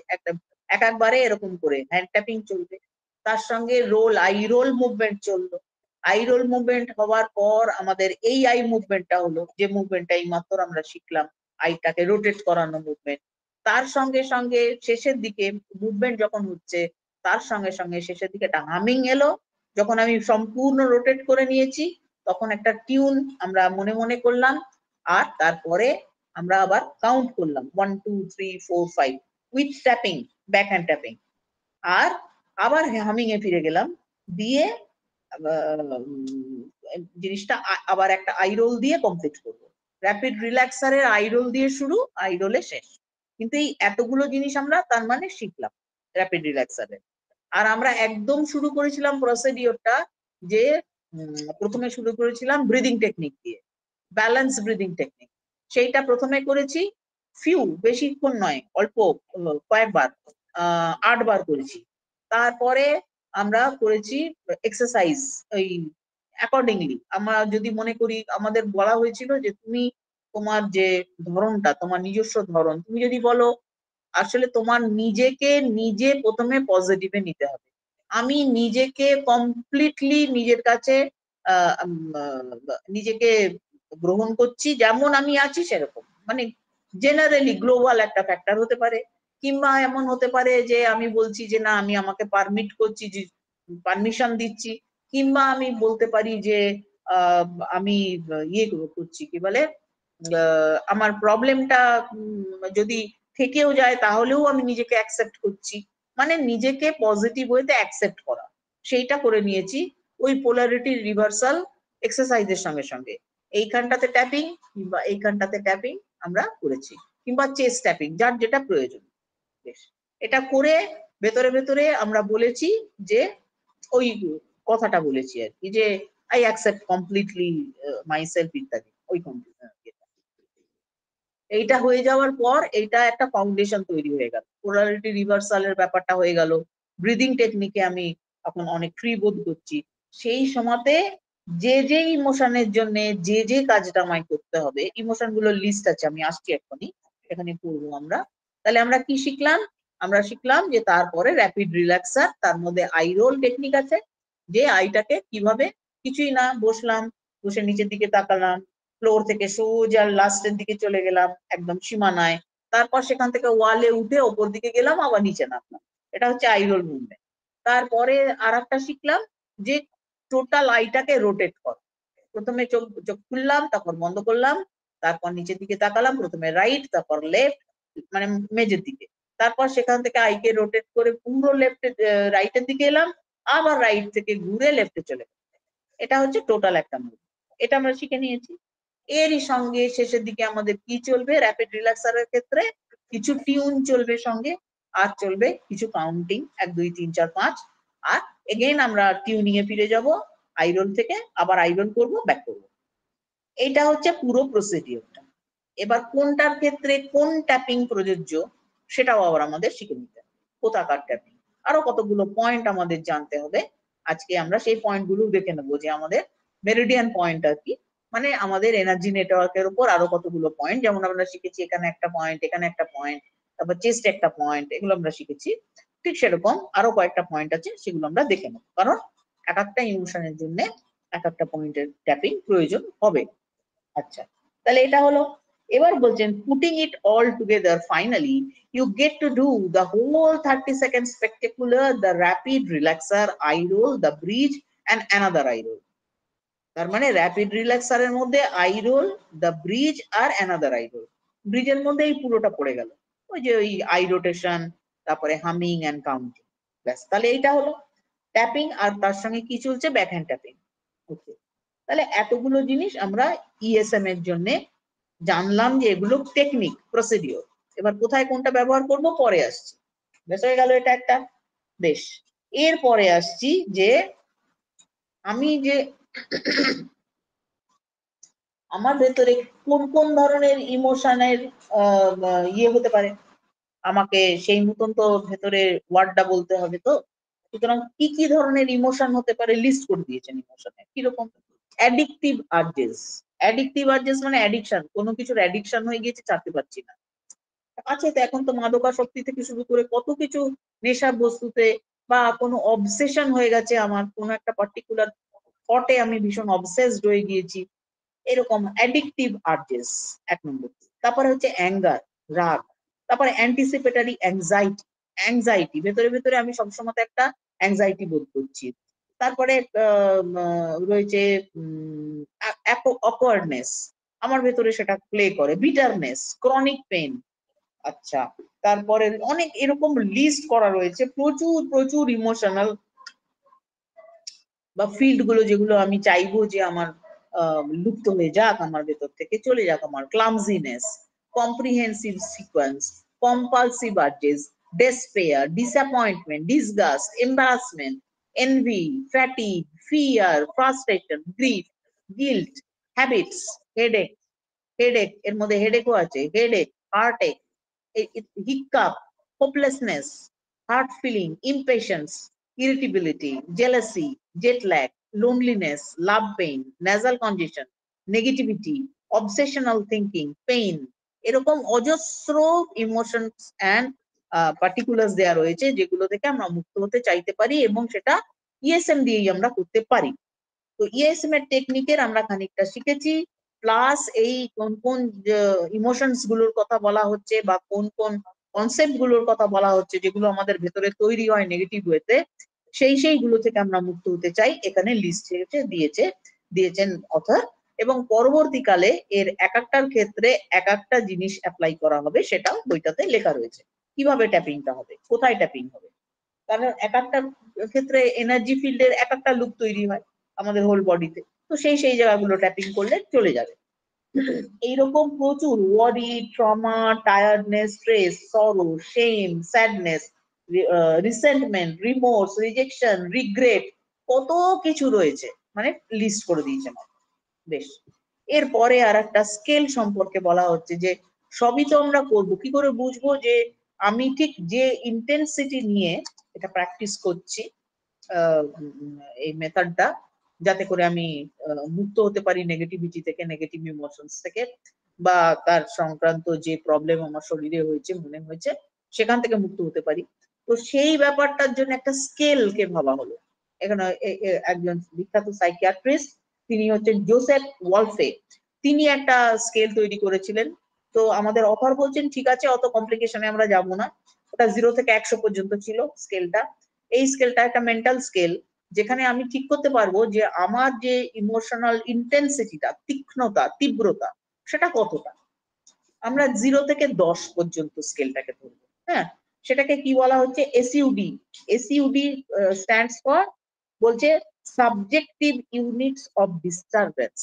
একবারে এরকম করে হ্যান্ড ট্যাপিং চলবে। তার সঙ্গে আই রোল মুভমেন্ট চললো। আই রোল মুভমেন্ট হওয়ার পর আমাদের এই আই মুভমেন্টটা হলো, যে মুভমেন্টটা এই মাত্র আমরা শিখলাম, আইটাকে রোটেট করানো মুভমেন্ট। তার সঙ্গে সঙ্গে শেষের দিকে মুভমেন্ট যখন হচ্ছে, তার সঙ্গে সঙ্গে শেষের দিকে একটা হামিং এলো। যখন আমি সম্পূর্ণ রোটেট করে নিয়েছি, তখন একটা টিউন আমরা মনে মনে করলাম, আর তারপরে আমরা আবার কাউন্ট করলাম 1 2 3 4 5 with tapping, back hand tapping, আর আবার হামিং এ ফিরে গেলাম, দিয়ে জিনিসটা আবার একটা আই রোল দিয়ে কমপ্লিট করব। র্যাপিড রিল্যাক্সারের আই রোল দিয়ে শুরু, আই রোলে শেষ। কিন্তু এই এতগুলো জিনিস আমরা তার মানে শিখলাম র্যাপিড রিল্যাক্সারের। আর আমরা একদম শুরু করেছিলাম প্রসিডিওরটা, যে প্রথমে শুরু করেছিলাম ব্রিদিং টেকনিক দিয়ে, ব্যালেন্স ব্রিদিং টেকনিক। সেইটা প্রথমে করেছি ফিউ, বেশিক্ষণ নয়, অল্প কয়েকবার, 8 বার করেছি। তারপরে আমরা করেছি এক্সারসাইজ, ওই অ্যাকর্ডিংলি আমরা যদি মনে করি, আমাদের বলা হয়েছিল যে তুমি তোমার যে ধরনটা, তোমার নিজস্ব ধরন, তুমি যদি বলো আসলে তোমার নিজেকে নিজে প্রথমে পজিটিভে নিতে হবে। আমি নিজেকে কমপ্লিটলি নিজের কাছে নিজেকে গ্রহণ করছি, যেমন আমি আছি সেরকম, মানে জেনারেলি গ্লোবাল একটা ফ্যাক্টর হতে পারে, কিংবা এমন হতে পারে যে আমি বলছি যে না আমি আমাকে পারমিট করছি, যে পারমিশন দিচ্ছি, কিংবা আমি বলতে পারি যে আমি ইয়ে করছি, কি বলে আমার প্রবলেমটা যদি থেকেও যায় তাহলেও আমি নিজেকে অ্যাকসেপ্ট করছি, মানে নিজেকে পজিটিভ ওয়েতে অ্যাকসেপ্ট করা, সেইটা করে নিয়েছি ওই পোলারিটি রিভার্সাল এক্সারসাইজের সঙ্গে সঙ্গে। এইখানটাতে ট্যাপিং কিংবা এইখানটাতে ট্যাপিং আমরা করেছি, কিংবা চেস্ট ট্যাপিং, যার যেটা প্রয়োজন। বেশ, এটা করে ভেতরে ভেতরে আমরা বলেছি যে ওই কথাটা বলেছি আর কি, যে I accept completely my self ইত্যাদি, ওই এইটা হয়ে যাওয়ার পর এইটা একটা ফাউন্ডেশন তৈরি হয়ে গেল, পোলারিটি রিভার্সালের ব্যাপারটা হয়ে গেল, ব্রিদিং টেকনিকে আমি এখন অনেক ফ্রি বোধ করছি। সেই সময়তে যে যে ইমোশনের জন্য যে যে কাজটা আমায় করতে হবে, ইমোশন গুলোর লিস্ট আছে, আমি আসছি এক্ষুনি, এখানে পড়বো আমরা। তাহলে আমরা কি শিখলাম? আমরা শিখলাম যে তারপরে র্যাপিড রিল্যাক্সার, তার মধ্যে আই রোল টেকনিক আছে, যে আইটাকে কিভাবে, কিছুই না, বসলাম, বসে নিচের দিকে তাকালাম, ফ্লোর থেকে সোজা লাস্টের দিকে চলে গেলাম একদম সীমানায়, তারপর সেখান থেকে ওয়ালে উঠে ওপর দিকে গেলাম, আবার নিচে নামলাম, এটা হচ্ছে আই রোল মুভমেন্ট। তারপরে আর একটা শিখলাম যে টোটাল আইটাকে রোটেট কর, প্রথমে চোখ চোখ খুললাম, তারপর বন্ধ করলাম, তারপর নিচের দিকে তাকালাম, প্রথমে রাইট, তারপর লেফট, মানে মেজের দিকে, তারপর সেখান থেকে আইকে রোটেট করে পুরো লেফট রাইটের দিকে এলাম, আবার রাইট থেকে ঘুরে লেফটে চলে গেলাম। এটা হচ্ছে টোটাল একটা মুভ, এটা আমরা শিখে নিয়েছি। এরই সঙ্গে শেষের দিকে আমাদের কি চলবে র্যাপিড রিল্যাক্সারের ক্ষেত্রে? কিছু টিউন চলবে সঙ্গে, আর চলবে কিছু কাউন্টিং, 1 2 3 4 5, আর এগেইন আমরা টিউনিং এ ফিরে যাব, আইরোল থেকে আবার আইরোল করব, ব্যাক করব। এইটা হচ্ছে পুরো প্রসিডিওরটা। এবার কোনটার ক্ষেত্রে কোন ট্যাপিং প্রযোজ্য সেটাও আবার আমাদের শিখে নিতে হবে, কোথাকার ট্যাপিং, আরো কতগুলো পয়েন্ট আমাদের জানতে হবে। আজকে আমরা সেই পয়েন্টগুলো দেখে নেবো, যে আমাদের মেরিডিয়ান পয়েন্ট আর কি, মানে আমাদের এনার্জি নেটওয়ার্কের উপর আরো কতগুলো পয়েন্ট, যেমন আমরা শিখেছি এখানে একটা পয়েন্ট, এখানে একটা পয়েন্ট, তারপর চেস্ট একটা পয়েন্ট, এগুলো আমরা শিখেছি। ঠিক সেরকম আরো কয়েকটা পয়েন্ট আছে, সেগুলো আমরা দেখে নেবো, কারণ এক একটা ইমোশনের জন্য এক একটা পয়েন্টের ট্যাপিং প্রয়োজন হবে। আচ্ছা, তাহলে এটা হলো। এবার বলছেন putting it all together finally you get to do the whole 30-second spectacular, the rapid relaxer, eye roll, the bridge and another eye roll। তার মানে র্যাপিড রিল্যাক্সারের মধ্যে আই রোল, দ্য ব্রিজ আর অ্যানাদার আই রোল, ব্রিজের মধ্যে এই পুরোটা পড়ে গেল, ওই যে ওই আই রোটেশন, তারপরে হামিং এন্ড কাউন্টিং, ব্যাস। তাহলে এইটা হলো ট্যাপিং, আর তার সঙ্গে কি চলছে? Back hand tapping. ওকে, তাহলে এতগুলো জিনিস আমরা ইএসএম এর জন্য জানলাম, যে এগুলো টেকনিক, প্রসিডিওর। এবার কোথায় কোনটা ব্যবহার করব পরে আসছি, বেশ হয়ে গেল এটা একটা। বেশ, এরপরে আসছি যে আমি যে আমার ভেতরে কোন কোন ধরনের ইমোশনের ইয়ে হতে পারে, আমাকে সেই মতন তো ভেতরে ওয়ার্ডটা বলতে হবে। তো সুতরাং কি কি ধরনের ইমোশন হতে পারে লিস্ট করে দিয়েছেন। ইমোশনে কিরকম? Addictive urges. অ্যাডিকটিভ আর্জেস মানে অ্যাডিকশন, কোনো কিছুর অ্যাডিকশন হয়ে গিয়েছে, ছাড়তে পারছি না। আছে তো, এখন তো মাদকাসক্তি থেকে শুরু করে কত কিছু, নেশা বস্তুতে, বা কোনো অবসেশন হয়ে গেছে আমার, কোনো একটা পার্টিকুলার থটে আমি ভীষণ অবসেসড হয়ে গিয়েছি, এরকম অ্যাডিকটিভ আর্জেস 1 নম্বর। তারপরে হচ্ছে অ্যাঙ্গার, রাগ। তারপরে অ্যান্টিসিপেটরি অ্যাংজাইটি, অ্যাংজাইটি, ভেতরে ভেতরে আমি সবসময় একটা অ্যাংজাইটি বোধ করছি। তারপরে রয়েছে অকওয়ার্ডনেস, আমার ভেতরে সেটা প্লে করে, বিটারনেস, ক্রনিক পেন। আচ্ছা, তারপরে অনেক এরকম লিস্ট করা রয়েছে, প্রচুর প্রচুর ইমোশনাল বা ফিল্ড গুলো, যেগুলো আমি চাইবো যে আমার লুপ্ত হয়ে যাক, আমার ভেতর থেকে চলে যাক। আমার clumsiness, comprehensive sequence, compulsive urges, despair, disappointment, disgust, embarrassment, envy, fatigue, fear, frustration, grief, guilt, habits, headache. Headache এর মধ্যে হেডেকও আছে, headache, heartache, hiccup, hopelessness, hurt feeling, impatience, irritability, jealousy, jet lag, loneliness, love pain, nasal congestion, negativity, obsessional thinking, pain, এরকম অজস্র emotions and particulars দেয়া রয়েছে যেগুলো থেকে আমরা মুক্ত হতে চাইতে পারি, এবং সেটা ইএসএম দিয়েই আমরা করতে পারি। তো ইএসএম এর টেকনিকের আমরা খানিকটা শিখেছি, প্লাস এই কোন কোন ইমোশনস গুলোর কথা বলা হচ্ছে বা কোন কোন কনসেপ্ট গুলোর কথা বলা হচ্ছে যেগুলো আমাদের ভেতরে তৈরি হয় নেগেটিভ ওয়েতে, সেইগুলো থেকে আমরা মুক্ত হতে চাই। এখানে লিস্ট দিয়েছেন অথর, এবং পরবর্তীকালে এর এক একটার ক্ষেত্রে এক একটা জিনিস অ্যাপ্লাই করা হবে, সেটাও বইটাতে লেখা রয়েছে। কিভাবে ট্যাপিংটা হবে, কোথায় ট্যাপিং হবে, কারণ এক একটা ক্ষেত্রে এনার্জি ফিল্ডের এক একটা লুপ তৈরি হয় আমাদের হোল বডিতে, তো সেই জায়গাগুলো ট্যাপিং করলে চলে যাবে। এইরকম প্রচুর ওয়ারি, ট্রমা, টায়ার্ডনেস, স্ট্রেস, সরো, shame, sadness, resentment, remorse, rejection, regret, কত কিছু রয়েছে, মানে লিস্ট করে দিয়েছে। বেশ, এরপরে আর একটা স্কেল সম্পর্কে বলা হচ্ছে যে সবই তো আমরা করবো, কি করে বুঝবো যে আমি ঠিক যে ইন্টেন্সিটি নিয়ে এটা প্র্যাকটিস করছি এই মেথডটা, যাতে করে আমি মুক্ত হতে পারি নেগেটিভিটি থেকে, নেগেটিভ ইমোশনস থেকে, বা তার সংক্রান্ত যে প্রবলেম আমার শরীরে হয়েছে, মনে হয়েছে, সেখান থেকে মুক্ত হতে পারি। তো সেই ব্যাপারটার জন্য একটা স্কেলকে ভাবা হলো। এখানে একজন বিখ্যাত সাইকিয়াট্রিস্ট, তিনি হচ্ছেন জোসেফ ওয়ালফে, তিনি একটা স্কেল তৈরি করেছিলেন। তো আমাদের অফার বলছেন ঠিক আছে, অত কমপ্লিকেশনে আমরা যাব না, ওটা 0 থেকে 100 পর্যন্ত ছিল স্কেলটা। এই স্কেলটা একটা মেন্টাল স্কেল, যেখানে আমি ঠিক করতে পারবো যে আমার যে ইমোশনাল ইন্টেন্সিটিটা, তীক্ষ্ণতা, তীব্রতা, সেটা কতটা। আমরা 0 থেকে 10 পর্যন্ত স্কেলটাকে ধরবো। হ্যাঁ, সেটাকে কি বলা হচ্ছে, এসইউডি। এসইউডি স্ট্যান্ডস ফর, বলছে subjective units of disturbance.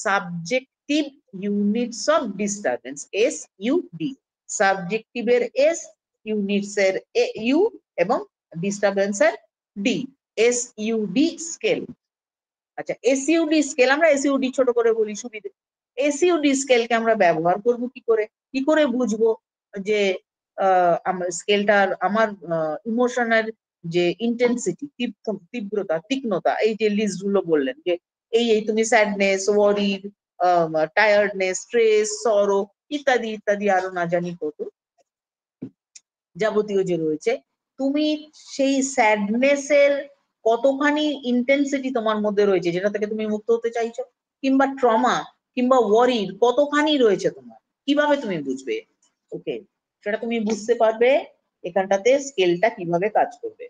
Subjective units of disturbance, SUD. সাবজেক্টিভের এস, ইউনিটস এর ইউ, এবং ডিস্টারবেন্স এর ডি, এসইউডি স্কেল। আচ্ছা, এসইউডি স্কেল, আমরা এসইউডি ছোট করে বলি সুবিধে। এসইউডি স্কেলকে আমরা ব্যবহার করব কি করে বুঝবো যে আমার স্কেলটার, আমার ইমোশনের যে ইন্টেন্সিটি, তীব্রতা, তীক্ষ্ণতা, এই যে লিস্ট গুলো বললেন যে এই তুমি স্যাডনেস, ওয়ারি, টায়ার্ডনেস, স্ট্রেস, সরো, ইত্যাদি ইত্যাদি, আরো না জানি কত যাবতীয় যে রয়েছে, তুমি সেই স্যাডনেস এর কতখানি ইন্টেন্সিটি তোমার মধ্যে রয়েছে যেটা থেকে তুমি মুক্ত হতে চাইছো, কিংবা ট্রমা কিংবা ওয়ারির কতখানি রয়েছে তোমার, কিভাবে তুমি বুঝবে? ওকে, সেটা তুমি বুঝতে পারবে এখানটাতে স্কেলটা কিভাবে কাজ করবে।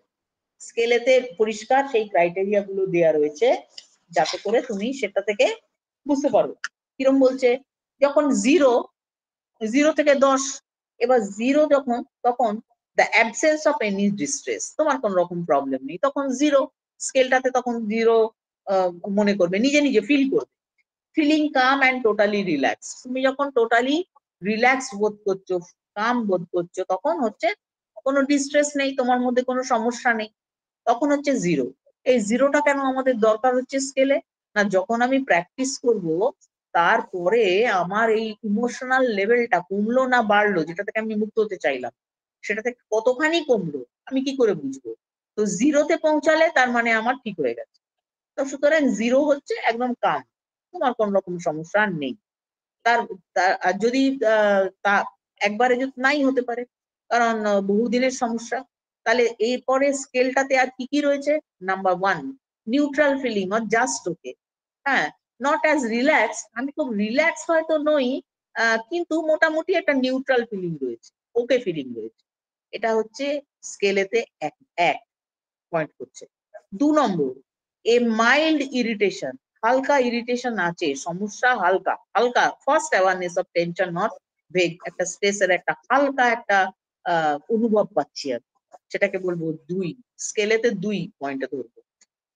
স্কেলেতে পরিষ্কার সেই ক্রাইটেরিয়া গুলো দেওয়া রয়েছে, যাতে করে তুমি সেটা থেকে বুঝতে পারো। কিরম বলছে, যখন 0 থেকে 10, এবার 0 যখন, তখন the absence of any distress, তোমার কোন রকম প্রবলেম নেই, তখন 0 স্কেলটাতে, তখন 0 মনে করবে, নিজে নিজে ফিল করবে। Feeling calm and totally relax, তুমি যখন টোটালি রিল্যাক্স বোধ করছো, কাম বোধ করছো, তখন হচ্ছে কোনো ডিস্ট্রেস নেই, তোমার মধ্যে কোনো সমস্যা নেই, তখন হচ্ছে 0। এই 0টা কেন আমাদের দরকার হচ্ছে স্কেলে, না যখন আমি প্র্যাকটিস করব, তারপরে আমার এই ইমোশনাল লেভেলটা কমলো না বাড়লো, যেটা থেকে আমি মুক্ত হতে চাইলাম, সেটা থেকে কতখানি কমলো আমি কি করে বুঝবো? তো 0তে পৌঁছালে তার মানে আমার ঠিক হয়ে গেছে। তো সুতরাং 0 হচ্ছে একদম কাম, তোমার কোন রকম সমস্যা আর নেই। তার আর যদি তা একবারে যদি নাই হতে পারে, কারণ বহুদিনের সমস্যা, তাহলে এরপরে স্কেলটাতে আর কি কি রয়েছে? Number 1, neutral feeling or just okay. হ্যাঁ, নট অ্যাজ রিল্যাক্স, আমি খুব রিল্যাক্স হয়তো নই, কিন্তু মোটামুটি একটা নিউট্রাল ফিলিং রয়েছে, ওকে ফিলিং রয়েছে। এটা হচ্ছে স্কেলেতে এক পয়েন্ট করছে। 2 নম্বর, এ মাইল্ড ইরিটেশন, হালকা ইরিটেশন আছে, সমস্যা হালকা হালকা, first awareness of tension, not vague, একটা স্ট্রেসের একটা হালকা একটা অনুভব পাচ্ছি আমি, সেটাকে বলবো 2, স্কেলেতে 2 পয়েন্টে ধরবো।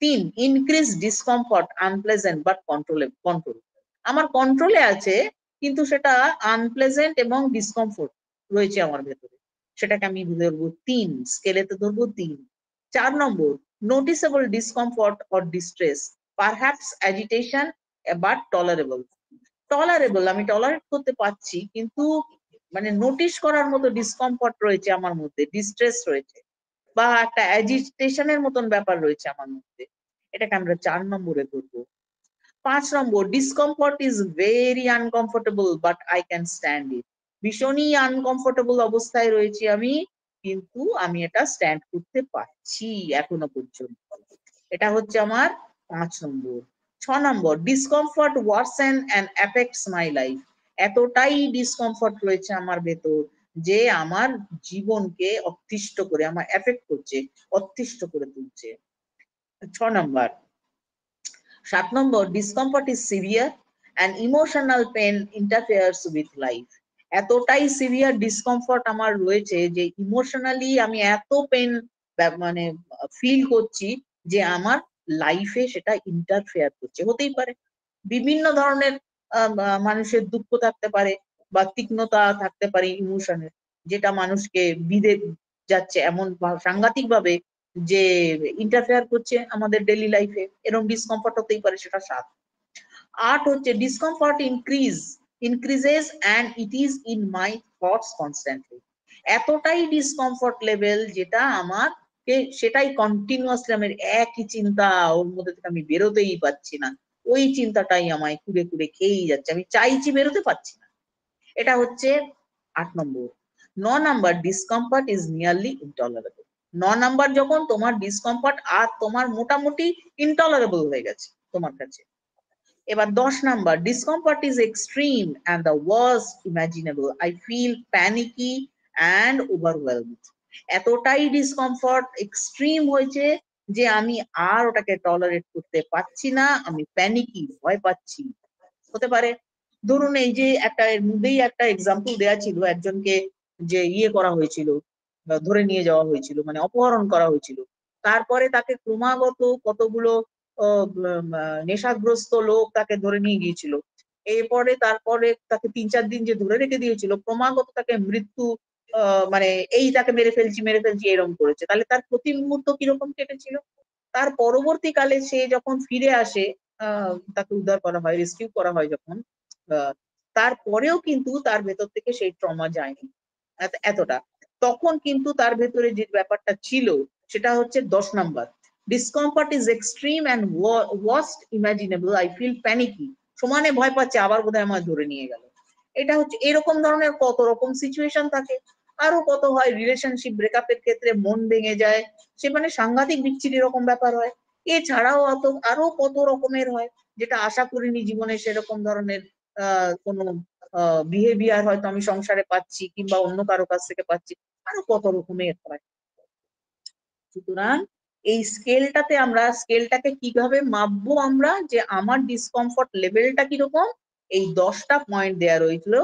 3, increase discomfort, unpleasant but control, আমার কন্ট্রোলে আছে, কিন্তু সেটা আনপ্লেজেন্ট এবং ডিসকমফোর্ট রয়েছে আমার ভেতরে, সেটাকে আমি ধরবো 3, স্কেলেতে ধরবো 3। 4 নম্বর, noticeable discomfort or distress, perhaps agitation but tolerable. আমি টলারেট করতে পারছি, কিন্তু মানে নোটিশ করার মতো ডিসকমফর্ট রয়েছে আমার মধ্যে, ডিস্ট্রেস রয়েছে, বা একটা অ্যাজিটেশনের মতন ব্যাপার রয়েছে আমার মধ্যে, এটাকে আমরা 4 নম্বরে ধরবো। 5 নম্বর, discomfort is very uncomfortable but I can stand it. ভীষণই আনকমফোর্টেবল অবস্থায় রয়েছি আমি, কিন্তু আমি এটা স্ট্যান্ড করতে পারছি এখনো পর্যন্ত। এটা হচ্ছে আমার 5 নম্বর। 6 নম্বর, discomfort worsen and affects my life. এতটাই ডিসকমফর্ট রয়েছে আমার ভেতর যে আমার জীবনকে অতিষ্ঠ করে, আমার এফেক্ট করছে, অতিষ্ঠ করে তুলছে। 6 নম্বর। 7 নম্বর, discomfort is severe and emotional pain interferes with life. এতটাই সিভিয়ার ডিসকমফর্ট আমার রয়েছে যে ইমোশনালি আমি এত পেন মানে ফিল করছি যে আমার লাইফে সেটা ইন্টারফেয়ার করছে। হতেই পারে বিভিন্ন ধরনের মানুষের দুঃখ থাকতে পারে বা তীক্ষ্ণতা থাকতে পারে ইমোশনের, যেটা মানুষকে বিঁধে যাচ্ছে এমন সাংঘাতিক ভাবে যে ইন্টারফেয়ার করছে আমাদের ডেইলি লাইফে, এরকম ডিসকমফর্ট হতেই পারে। সেটা 7। 8 হচ্ছে, discomfort increases and it is in my thoughts constantly. এতটাই ডিসকমফর্ট লেভেল যেটা আমার সেটাই কন্টিনিউয়াসলি আমার একই চিন্তা, ওর মধ্যে থেকে আমি বেরোতেই পারছি না, ওই চিন্তাটাই আমায় কুড়ে কুড়ে খেয়েই যাচ্ছে, আমি চাইছি বেরোতে পারছি না। এটা হচ্ছে 8 নম্বর। 9 number, discomfort is nearly intolerable. 9 number যখন তোমার ডিসকমফর্ট আর তোমার মোটামুটি ইনটলারেবল হয়ে গেছে তোমার কাছে। এবার 10 number, discomfort is extreme and the worst imaginable, I feel panicky and overwhelmed. এতটাই ডিসকমফর্ট এক্সট্রিম হয়েছে যে আমি আর ওটাকে টলারেট করতে পারছি না, আমি প্যানিকি, ভয় পাচ্ছি। হতে পারে ধরুন এই যে একটা এর মধ্যেই একটা এক্সাম্পল দেয়া ছিল, একজনকে যে করা হয়েছিল, ধরে নিয়ে যাওয়া হয়েছিল, মানে অপহরণ করা হয়েছিল। তারপরে তাকে ক্রমাগত কতগুলো নেশাগ্রস্ত লোক তাকে ধরে নিয়ে গিয়েছিল। তারপরে তাকে 3-4 দিন যে ধরে রেখে দিয়েছিল, ক্রমাগত তাকে মৃত্যু মানে তাকে মেরে ফেলছি এরকম করেছে। তাহলে তার প্রতি মুহূর্ত কিরকম কেটেছিল। তার পরবর্তীকালে সে যখন ফিরে আসে, তাকে উদ্ধার করা হয়, রেস্কিউ করা হয় যখন, তারপরেও কিন্তু তার ভেতর থেকে সেই ট্রমা যায়নি এতটা। তখন কিন্তু তার ভেতরে যে ব্যাপারটা ছিল সেটা হচ্ছে 10 number, discomfort is extreme and worst imaginable, I feel panicky. সমানে ভয় পাচ্ছে, আবার বোধহয় আমার ধরে নিয়ে গেল। এটা হচ্ছে এরকম ধরনের কত রকম সিচুয়েশন থাকে। আরো কত হয়, রিলেশনশিপ ব্রেকআপের ক্ষেত্রে মন ভেঙে যায়, সে মানে সাংঘাতিক বিচ্ছিরি এরকম ব্যাপার হয়। এছাড়াও আরো কত রকমের হয় যেটা আশা করিনি জীবনে সেরকম ধরনের কোনো বিহেভিয়ার হয়তো আমি সংসারে পাচ্ছি কিংবা অন্য কারো কাছ থেকে পাচ্ছি, আরো কত রকমের হয়। সুতরাং এই স্কেলটাকে কিভাবে মাপবো আমরা, যে আমার ডিসকমফর্ট লেভেলটা কিরকম, এই 10টা পয়েন্ট দেয়া রয়েছিল।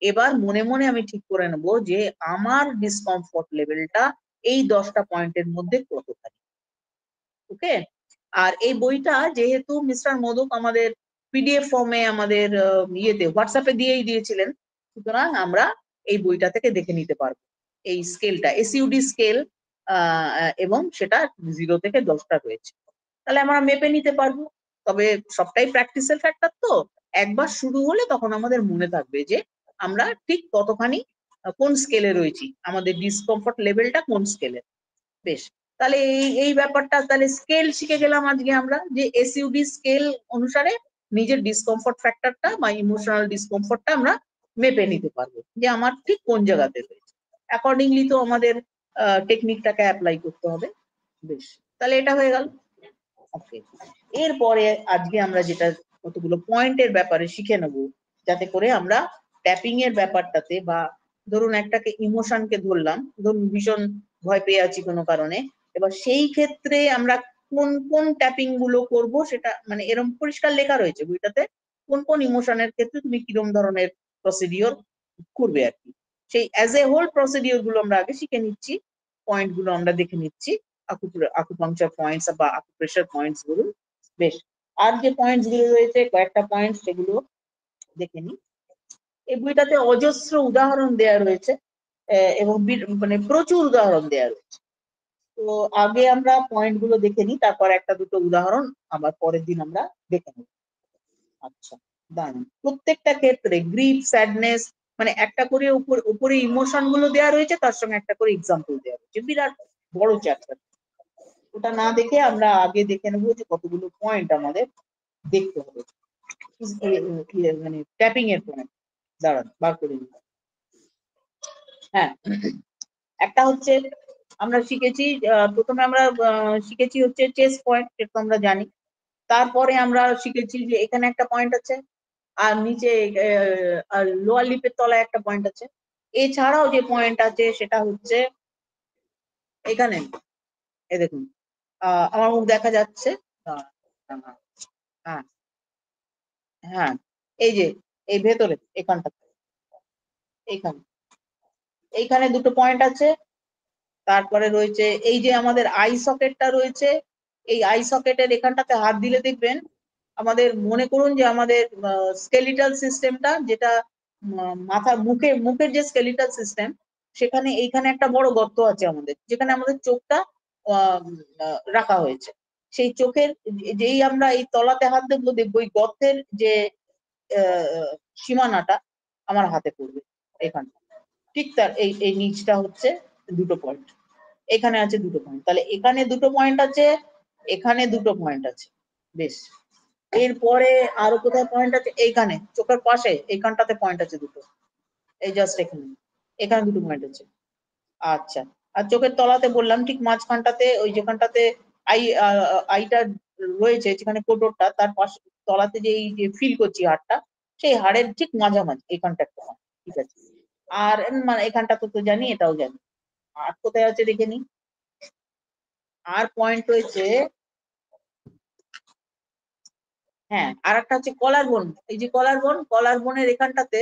এবার মনে মনে আমি ঠিক করে নেবো যে আমার ডিসকমফর্ট লেভেলটা এই 10টা পয়েন্টের মধ্যে কতখানি। ওকে। আর এই বইটা যেহেতু মিস্টার মোদক আমাদের পিডিএফ ফর্মে আমাদের হোয়াটসঅ্যাপে দিয়েই দিয়েছিলেন, সুতরাং আমরা এই বইটা থেকে দেখে নিতে পারবো এই স্কেলটা, এসইউডি স্কেল, এবং সেটা 0 থেকে 10টা রয়েছে। তাহলে আমরা মেপে নিতে পারবো। তবে সবটাই প্র্যাকটিসের ফ্যাক্টর, তো একবার শুরু হলে তখন আমাদের মনে থাকবে যে আমরা ঠিক কতখানি কোন স্কেলে রয়েছি, আমাদের ডিসকমফর্ট লেভেলটা কোন স্কেলে। বেশ, তাহলে এই ব্যাপারটা, তাহলে স্কেল শিখে গেলাম আজকে আমরা, যে এসইউডি স্কেল অনুসারে নিজের ডিসকমফর্ট ফ্যাক্টরটা বা ইমোশনাল ডিসকমফর্টটা আমরা মেপে নিতে পারবো যে আমার ঠিক কোন জায়গাতে রয়েছে। অ্যাকর্ডিংলি তো আমাদের টেকনিকটাকে অ্যাপ্লাই করতে হবে। বেশ, তাহলে এটা হয়ে গেল। ওকে, এরপরে আজকে আমরা যেটা কতগুলো পয়েন্টের ব্যাপারে শিখে নেব, যাতে করে আমরা ট্যাপিং এর ব্যাপারটাতে, বা ধরুন একটাকে ইমোশনকে ধরলাম, ধরুন ভীষণ ভয় পেয়ে আছি কোনো কারণে, এবার সেই ক্ষেত্রে আমরা কোন কোন ট্যাপিং গুলো করব, সেটা মানে এরকম পরিষ্কার লেখা রয়েছে বইটাতে, কোন কোন ইমোশনের ক্ষেত্রে তুমি কিরকম ধরনের প্রসিডিওর করবে আর কি। সেই অ্যাজ এ হোল প্রসিডিওর গুলো আমরা আগে শিখে নিচ্ছি, পয়েন্ট গুলো আমরা দেখে নিচ্ছি, আকুপাংচার পয়েন্টস বা আকুপ্রেশার পয়েন্টস বলুন। বেশ, আর যে পয়েন্টস গুলো রয়েছে কয়েকটা পয়েন্ট, সেগুলো দেখে নিই। এই বইটাতে অজস্র উদাহরণ দেয়া রয়েছে, এবং মানে প্রচুর উদাহরণ দেয়া রয়েছে। তো আগে আমরা পয়েন্ট গুলো দেখে নিই, তারপর একটা দুটো উদাহরণ আবার পরের দিন আমরা দেখে নেব। আচ্ছা, দাঁড়ান, প্রত্যেকটা ক্ষেত্রে গ্রিফ, স্যাডনেস, মানে একটা করে উপরে ইমোশন গুলো দেওয়া রয়েছে, তার সঙ্গে একটা করে এক্সাম্পল দেওয়া রয়েছে, বিরাট বড় চ্যাপ্টার। ওটা না দেখে আমরা আগে দেখে নেবো যে কতগুলো পয়েন্ট আমাদের দেখতে হবে। মানে ট্যাপিং এর পয়েন্ট। দাঁড়ান বার করে নিই। হ্যাঁ, একটা হচ্ছে আমরা শিখেছি, প্রথমে আমরা শিখেছি হচ্ছে চেস্ট পয়েন্ট, সেটা আমরা জানি। তারপরে আমরা শিখেছি যে এখানে একটা পয়েন্ট আছে, আর নিচে আর লোয়ার লিপের তলায় একটা পয়েন্ট আছে। এছাড়াও যে পয়েন্ট আছে সেটা হচ্ছে এখানে, এই দেখুন আমার মুখ দেখা যাচ্ছে। হ্যাঁ হ্যাঁ, এই যে এই ভেতরে এখানটা, এইখানে এইখানে দুটো পয়েন্ট আছে। তারপরে রয়েছে এই যে আমাদের আই সকেটটা রয়েছে, এই আই সকেটের এখানটাতে হাত দিলে দেখবেন আমাদের, মনে করুন যে আমাদের স্কেলিটাল সিস্টেমটা, যেটা মাথার মুখের যে স্কেলিটাল সিস্টেম, সেখানে এইখানে একটা বড় গর্ত আছে আমাদের, যেখানে আমাদের চোখটা রাখা হয়েছে। সেই চোখের যেই আমরা এই তলাতে হাত দেবো, দেখবো ওই গর্তের যে সীমানাটা আমার হাতে পড়বে এখানটা। ঠিক তার এই নিচটা হচ্ছে দুটো পয়েন্ট, এখানে আছে দুটো পয়েন্ট, তাহলে এখানে দুটো পয়েন্ট আছে, এখানে দুটো পয়েন্ট আছে। বেশ, এরপরে আরো কোথায় পয়েন্ট আছে? এইখানে চোখের পাশে এইখানটাতে পয়েন্ট আছে দুটো, এই জাস্ট এখানে, এখানে দুটো পয়েন্ট আছে। আচ্ছা, আর চোখের তলাতে বললাম ঠিক মাঝখানটাতে, ওই যেখানটাতে আইটা রয়েছে, যেখানে কোটরটা, তার পাশে তলাতে যে এই যে ফিল করছি হাড়টা, সেই হাড়ের ঠিক মাঝামাঝি এখানটা একটা point, ঠিক আছে। আর মানে এখানটা তো জানি, এটাও জানি। আর কোথায় আছে দেখে নি, আর পয়েন্ট রয়েছে। হ্যাঁ, আর একটা হচ্ছে কলার বোন। এই যে কলার বোনের এখানটাতে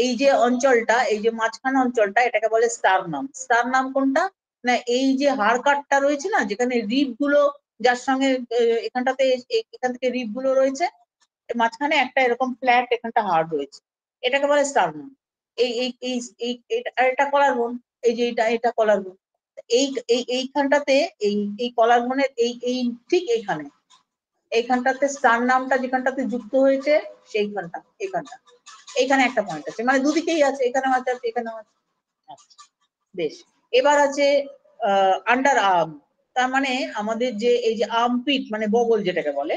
এই যে অঞ্চলটা, এই যে মাঝখানে অঞ্চলটা, এটাকে বলে স্টারনাম। স্টারনাম কোনটা না, এই যে হাড় কাটটা রয়েছে না, যেখানে রিব গুলো, যার সঙ্গে এখানটাতে এখান থেকে রিব গুলো রয়েছে, মাঝখানে একটা এরকম ফ্ল্যাট এখানটা হাড় রয়েছে, এটাকে বলে স্টারনাম। এই এই এই এই এটা কলার বোন, এই যে এটা কলার বোন। এই এইখানটাতে এই কলার বোনের এই ঠিক এইখানটাতে স্টার নামটা যেখানটাতে যুক্ত হয়েছে, সেইখানটা এইখানে একটা পয়েন্ট আছে, মানে দুদিকেই আছে, এখানেও আছে এখানেও আছে। আচ্ছা, বেশ, এবার আছে আন্ডার আর্ম। তার মানে আমাদের যে এই যে আর্ম পিট, মানে বগল যেটাকে বলে,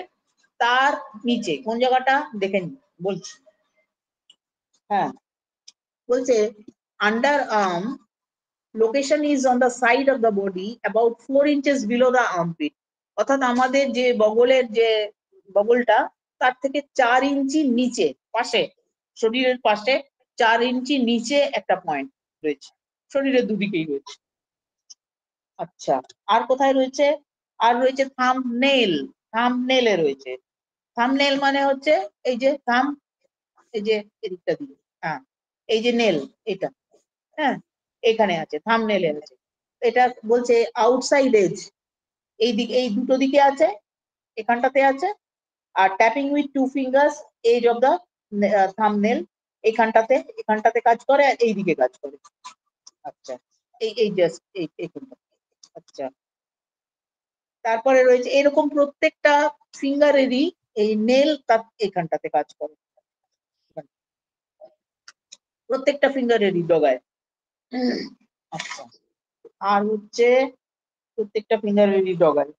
তার নিচে কোন জায়গাটা দেখে নি বলছি। হ্যাঁ, বলছে under arm location is on the side of the body about 4 inches below the armpit. অর্থাৎ আমাদের যে বগলের যে বগলটা, তার থেকে 4 ইঞ্চি নিচে, পাশে, শরীরের পাশে 4 ইঞ্চি নিচে একটা পয়েন্ট রয়েছে, শরীরের দুদিকেই রয়েছে। আচ্ছা, আর কোথায় রয়েছে? আর রয়েছে থাম্বনেল। থাম্বনেলে রয়েছে। থাম্বনেল মানে হচ্ছে এই যে থাম্ব, এই যে এদিকটা দিয়ে, হ্যাঁ, এই যে নেল, এটা, হ্যাঁ, এখানে আছে, থাম্বনেলে আছে। এটা বলছে আউটসাইড এজ, এই দিকে, এই দুটো দিকে আছে, এখানটাতে আছে। আর tapping with 2 fingers edge of the thumbnail, এখানটাতে কাজ করে, আর এই দিকে কাজ করে। আচ্ছা, এই জাস্ট এইখানটা। আচ্ছা, তারপরে রয়েছে এরকম প্রত্যেকটা ফিঙ্গারেরই এই নেল তার এখানটাতে কাজ করে, প্রত্যেকটা ফিঙ্গারেরই ডগায়। আচ্ছা, আর হচ্ছে প্রত্যেকটা ফিঙ্গারেরই ডগায়।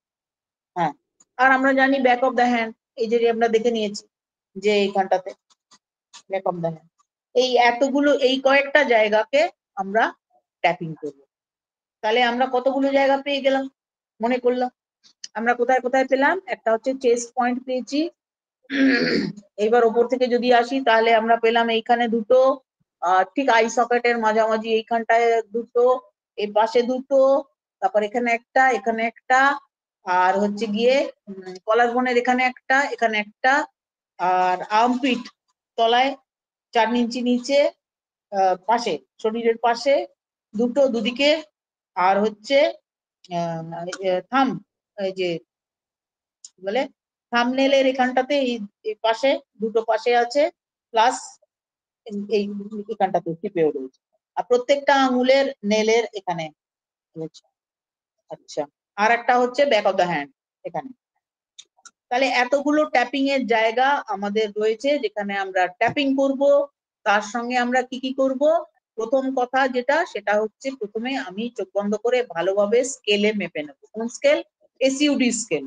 হ্যাঁ, আর আমরা জানি ব্যাক অফ দ্য হ্যান্ড, এই যে আমরা দেখে নিয়েছি যে এইখানটাতে ব্যাক অফ দ্য হ্যান্ড, এই এতগুলো, এই কয়েকটা জায়গাকে আমরা ট্যাপিং করব। তাহলে আমরা কতগুলো জায়গা পেয়ে গেলাম মনে করলাম। আমরা কোথায় কোথায় পেলাম? একটা হচ্ছে চেস্ট পয়েন্ট পেয়েছি। এইবার ওপর থেকে যদি আসি, তাহলে আমরা পেলাম এইখানে দুটো, ঠিক আই সকেটের মাঝামাঝি এইখানটায় দুটো, এই পাশে দুটো, তারপর এখানে একটা, আর হচ্ছে গিয়ে কলার বোনের এখানে একটা, আর আর্মপিট তলায় 4 ইঞ্চি নিচে, পাশে, শরীরের পাশে দুটো, দুদিকে। আর হচ্ছে থাম্ব, এই যে বলে থাম্বনেলের এখানটাতে এই পাশে দুটো পাশে আছে, প্লাস এই এখানটাতে টিপেও রয়েছে, আর প্রত্যেকটা আঙুলের নেলের এখানে রয়েছে। আচ্ছা, আর একটা হচ্ছে ব্যাক অফ দ্য হ্যান্ড এখানে। তাহলে এতগুলো ট্যাপিং এর জায়গা আমাদের রয়েছে, যেখানে আমরা ট্যাপিং করব। তার সঙ্গে আমরা কি কি করব? প্রথম কথা যেটা, সেটা হচ্ছে প্রথমে আমি চোখ বন্ধ করে ভালোভাবে স্কেলে মেপে নেবো। কোন স্কেল? এসইউডি স্কেল।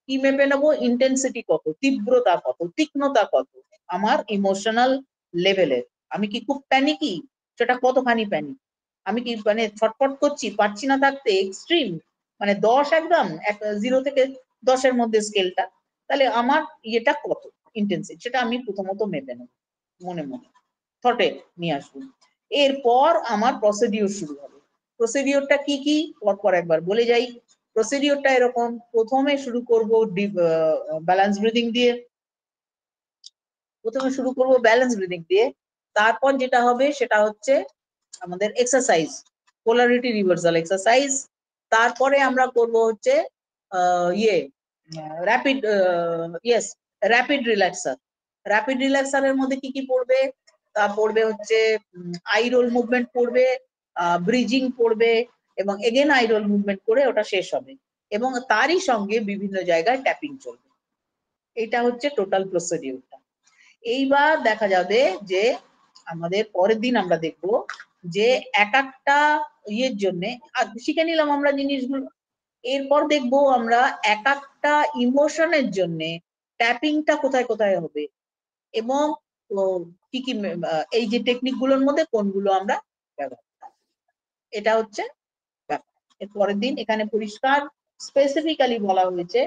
কি মেপে নেবো? ইন্টেন্সিটি কত, তীব্রতা কত, তীক্ষ্ণতা কত, আমার ইমোশনাল লেভেলের। আমি কি খুব প্যানিকি, সেটা কতখানি প্যানিক, আমি কি মানে ছটফট করছি, পারছি না থাকতে, এক্সট্রিম মানে 10 একদম 0 থেকে 10-এর মধ্যে স্কেলটা, তাহলে আমার ইয়েটা কত ইন্টেন্সিভ সেটা আমি প্রথমত মেপে নেব, মনে মনে থটে নিয়ে আসবো। এরপর আমার প্রসিডিওর শুরু হবে। প্রসিডিওরটা কি কি পরপর একবার বলে যাই। প্রসিডিওরটা এরকম, প্রথমে শুরু করব ব্যালেন্স ব্রিদিং দিয়ে, তারপর যেটা হবে সেটা হচ্ছে আমাদের এক্সারসাইজ, পোলারিটি রিভার্সাল এক্সারসাইজ। তারপরে আমরা করব হচ্ছে র্যাপিড রিল্যাক্সার। র্যাপিড রিল্যাক্সারের মধ্যে কি কি পড়বে, তা পড়বে হচ্ছে আই রোল মুভমেন্ট পড়বে, ব্রিজিং পড়বে, এবং এগেন আই রোল মুভমেন্ট করে ওটা শেষ হবে, এবং তারই সঙ্গে বিভিন্ন জায়গায় ট্যাপিং চলবে। এটা হচ্ছে টোটাল প্রসিডিউরটা। এইবার দেখা যাবে যে আমাদের পরের দিন আমরা দেখব যে এক একটা ইয়ের জন্য শিখে নিলাম আমরা জিনিসগুলো। এরপর দেখবো আমরা এক একটা ইমোশনের জন্য ট্যাপিংটা কোথায় কোথায় হবে, এবং কি কি এই যে টেকনিক গুলোর মধ্যে কোনগুলো আমরা ব্যবহার করব। এটা হচ্ছে ব্যাপার। এর পরের দিন এখানে পরিষ্কার স্পেসিফিক্যালি বলা হয়েছে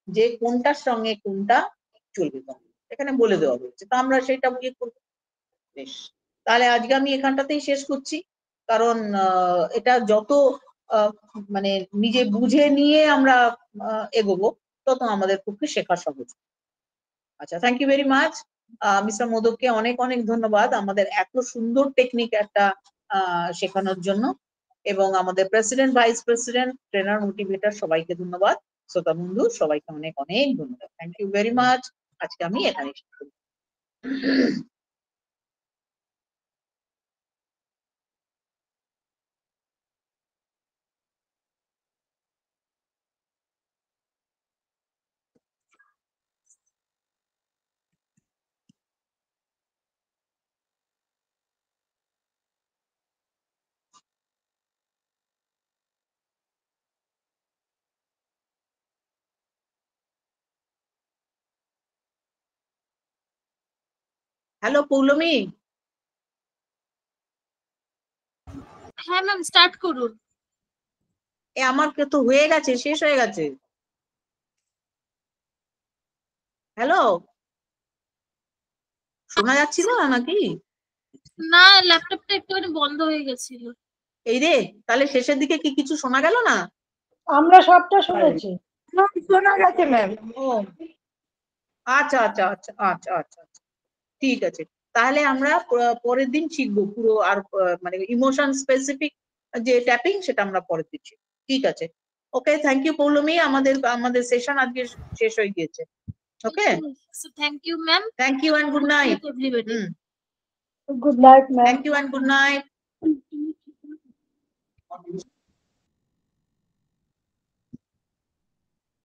যে কোনটার সঙ্গে কোনটা চলবে, এখানে বলে দেওয়া হয়েছে, তো আমরা সেটা বুঝে করবো। বেশ, তাহলে আজকে আমি এখানটাতেই শেষ করছি, কারণ এটা যত মানে নিজে বুঝে নিয়ে আমরা এগোবো তত আমাদের পক্ষে শেখা সহজ। আচ্ছা, thank you very much mister মোদককে অনেক অনেক ধন্যবাদ আমাদের এত সুন্দর টেকনিক একটা শেখানোর জন্য, এবং আমাদের president, vice president, trainer, motivator সবাইকে ধন্যবাদ। শ্রোতা বন্ধু সবাইকে অনেক অনেক ধন্যবাদ। Thank you very much. আজকে আমি এখানে শেষ করব। হ্যালো পৌলমী। হ্যাঁ ম্যাম, স্টার্ট করুন। আমার তো হয়ে গেছে, শেষ হয়ে গেছে। হ্যালো, শোনা যাচ্ছিল না নাকি? না, ল্যাপটপটা একটুখানি বন্ধ হয়ে গেছিল। এই রে, তাহলে শেষের দিকে কি কিছু শোনা গেল না? আমরা সবটা শুনেছি। শোনা গেছে ম্যাম। ও আচ্ছা আচ্ছা আচ্ছা আচ্ছা আচ্ছা আচ্ছা, ঠিক আছে। তাহলে আমরা পরের দিন শিখবো পুরো, আর মানে ইমোশন স্পেসিফিক যে ট্যাপিং সেটা আমরা পরের দিন শিখবো। ঠিক আছে, ওকে, থ্যাংক ইউ পৌলমী। আমাদের সেশন আজকে শেষ হয়ে গিয়েছে। Okay, So thank you ma'am. Thank you and good night. Everybody. Good night ma'am. Thank you and good night.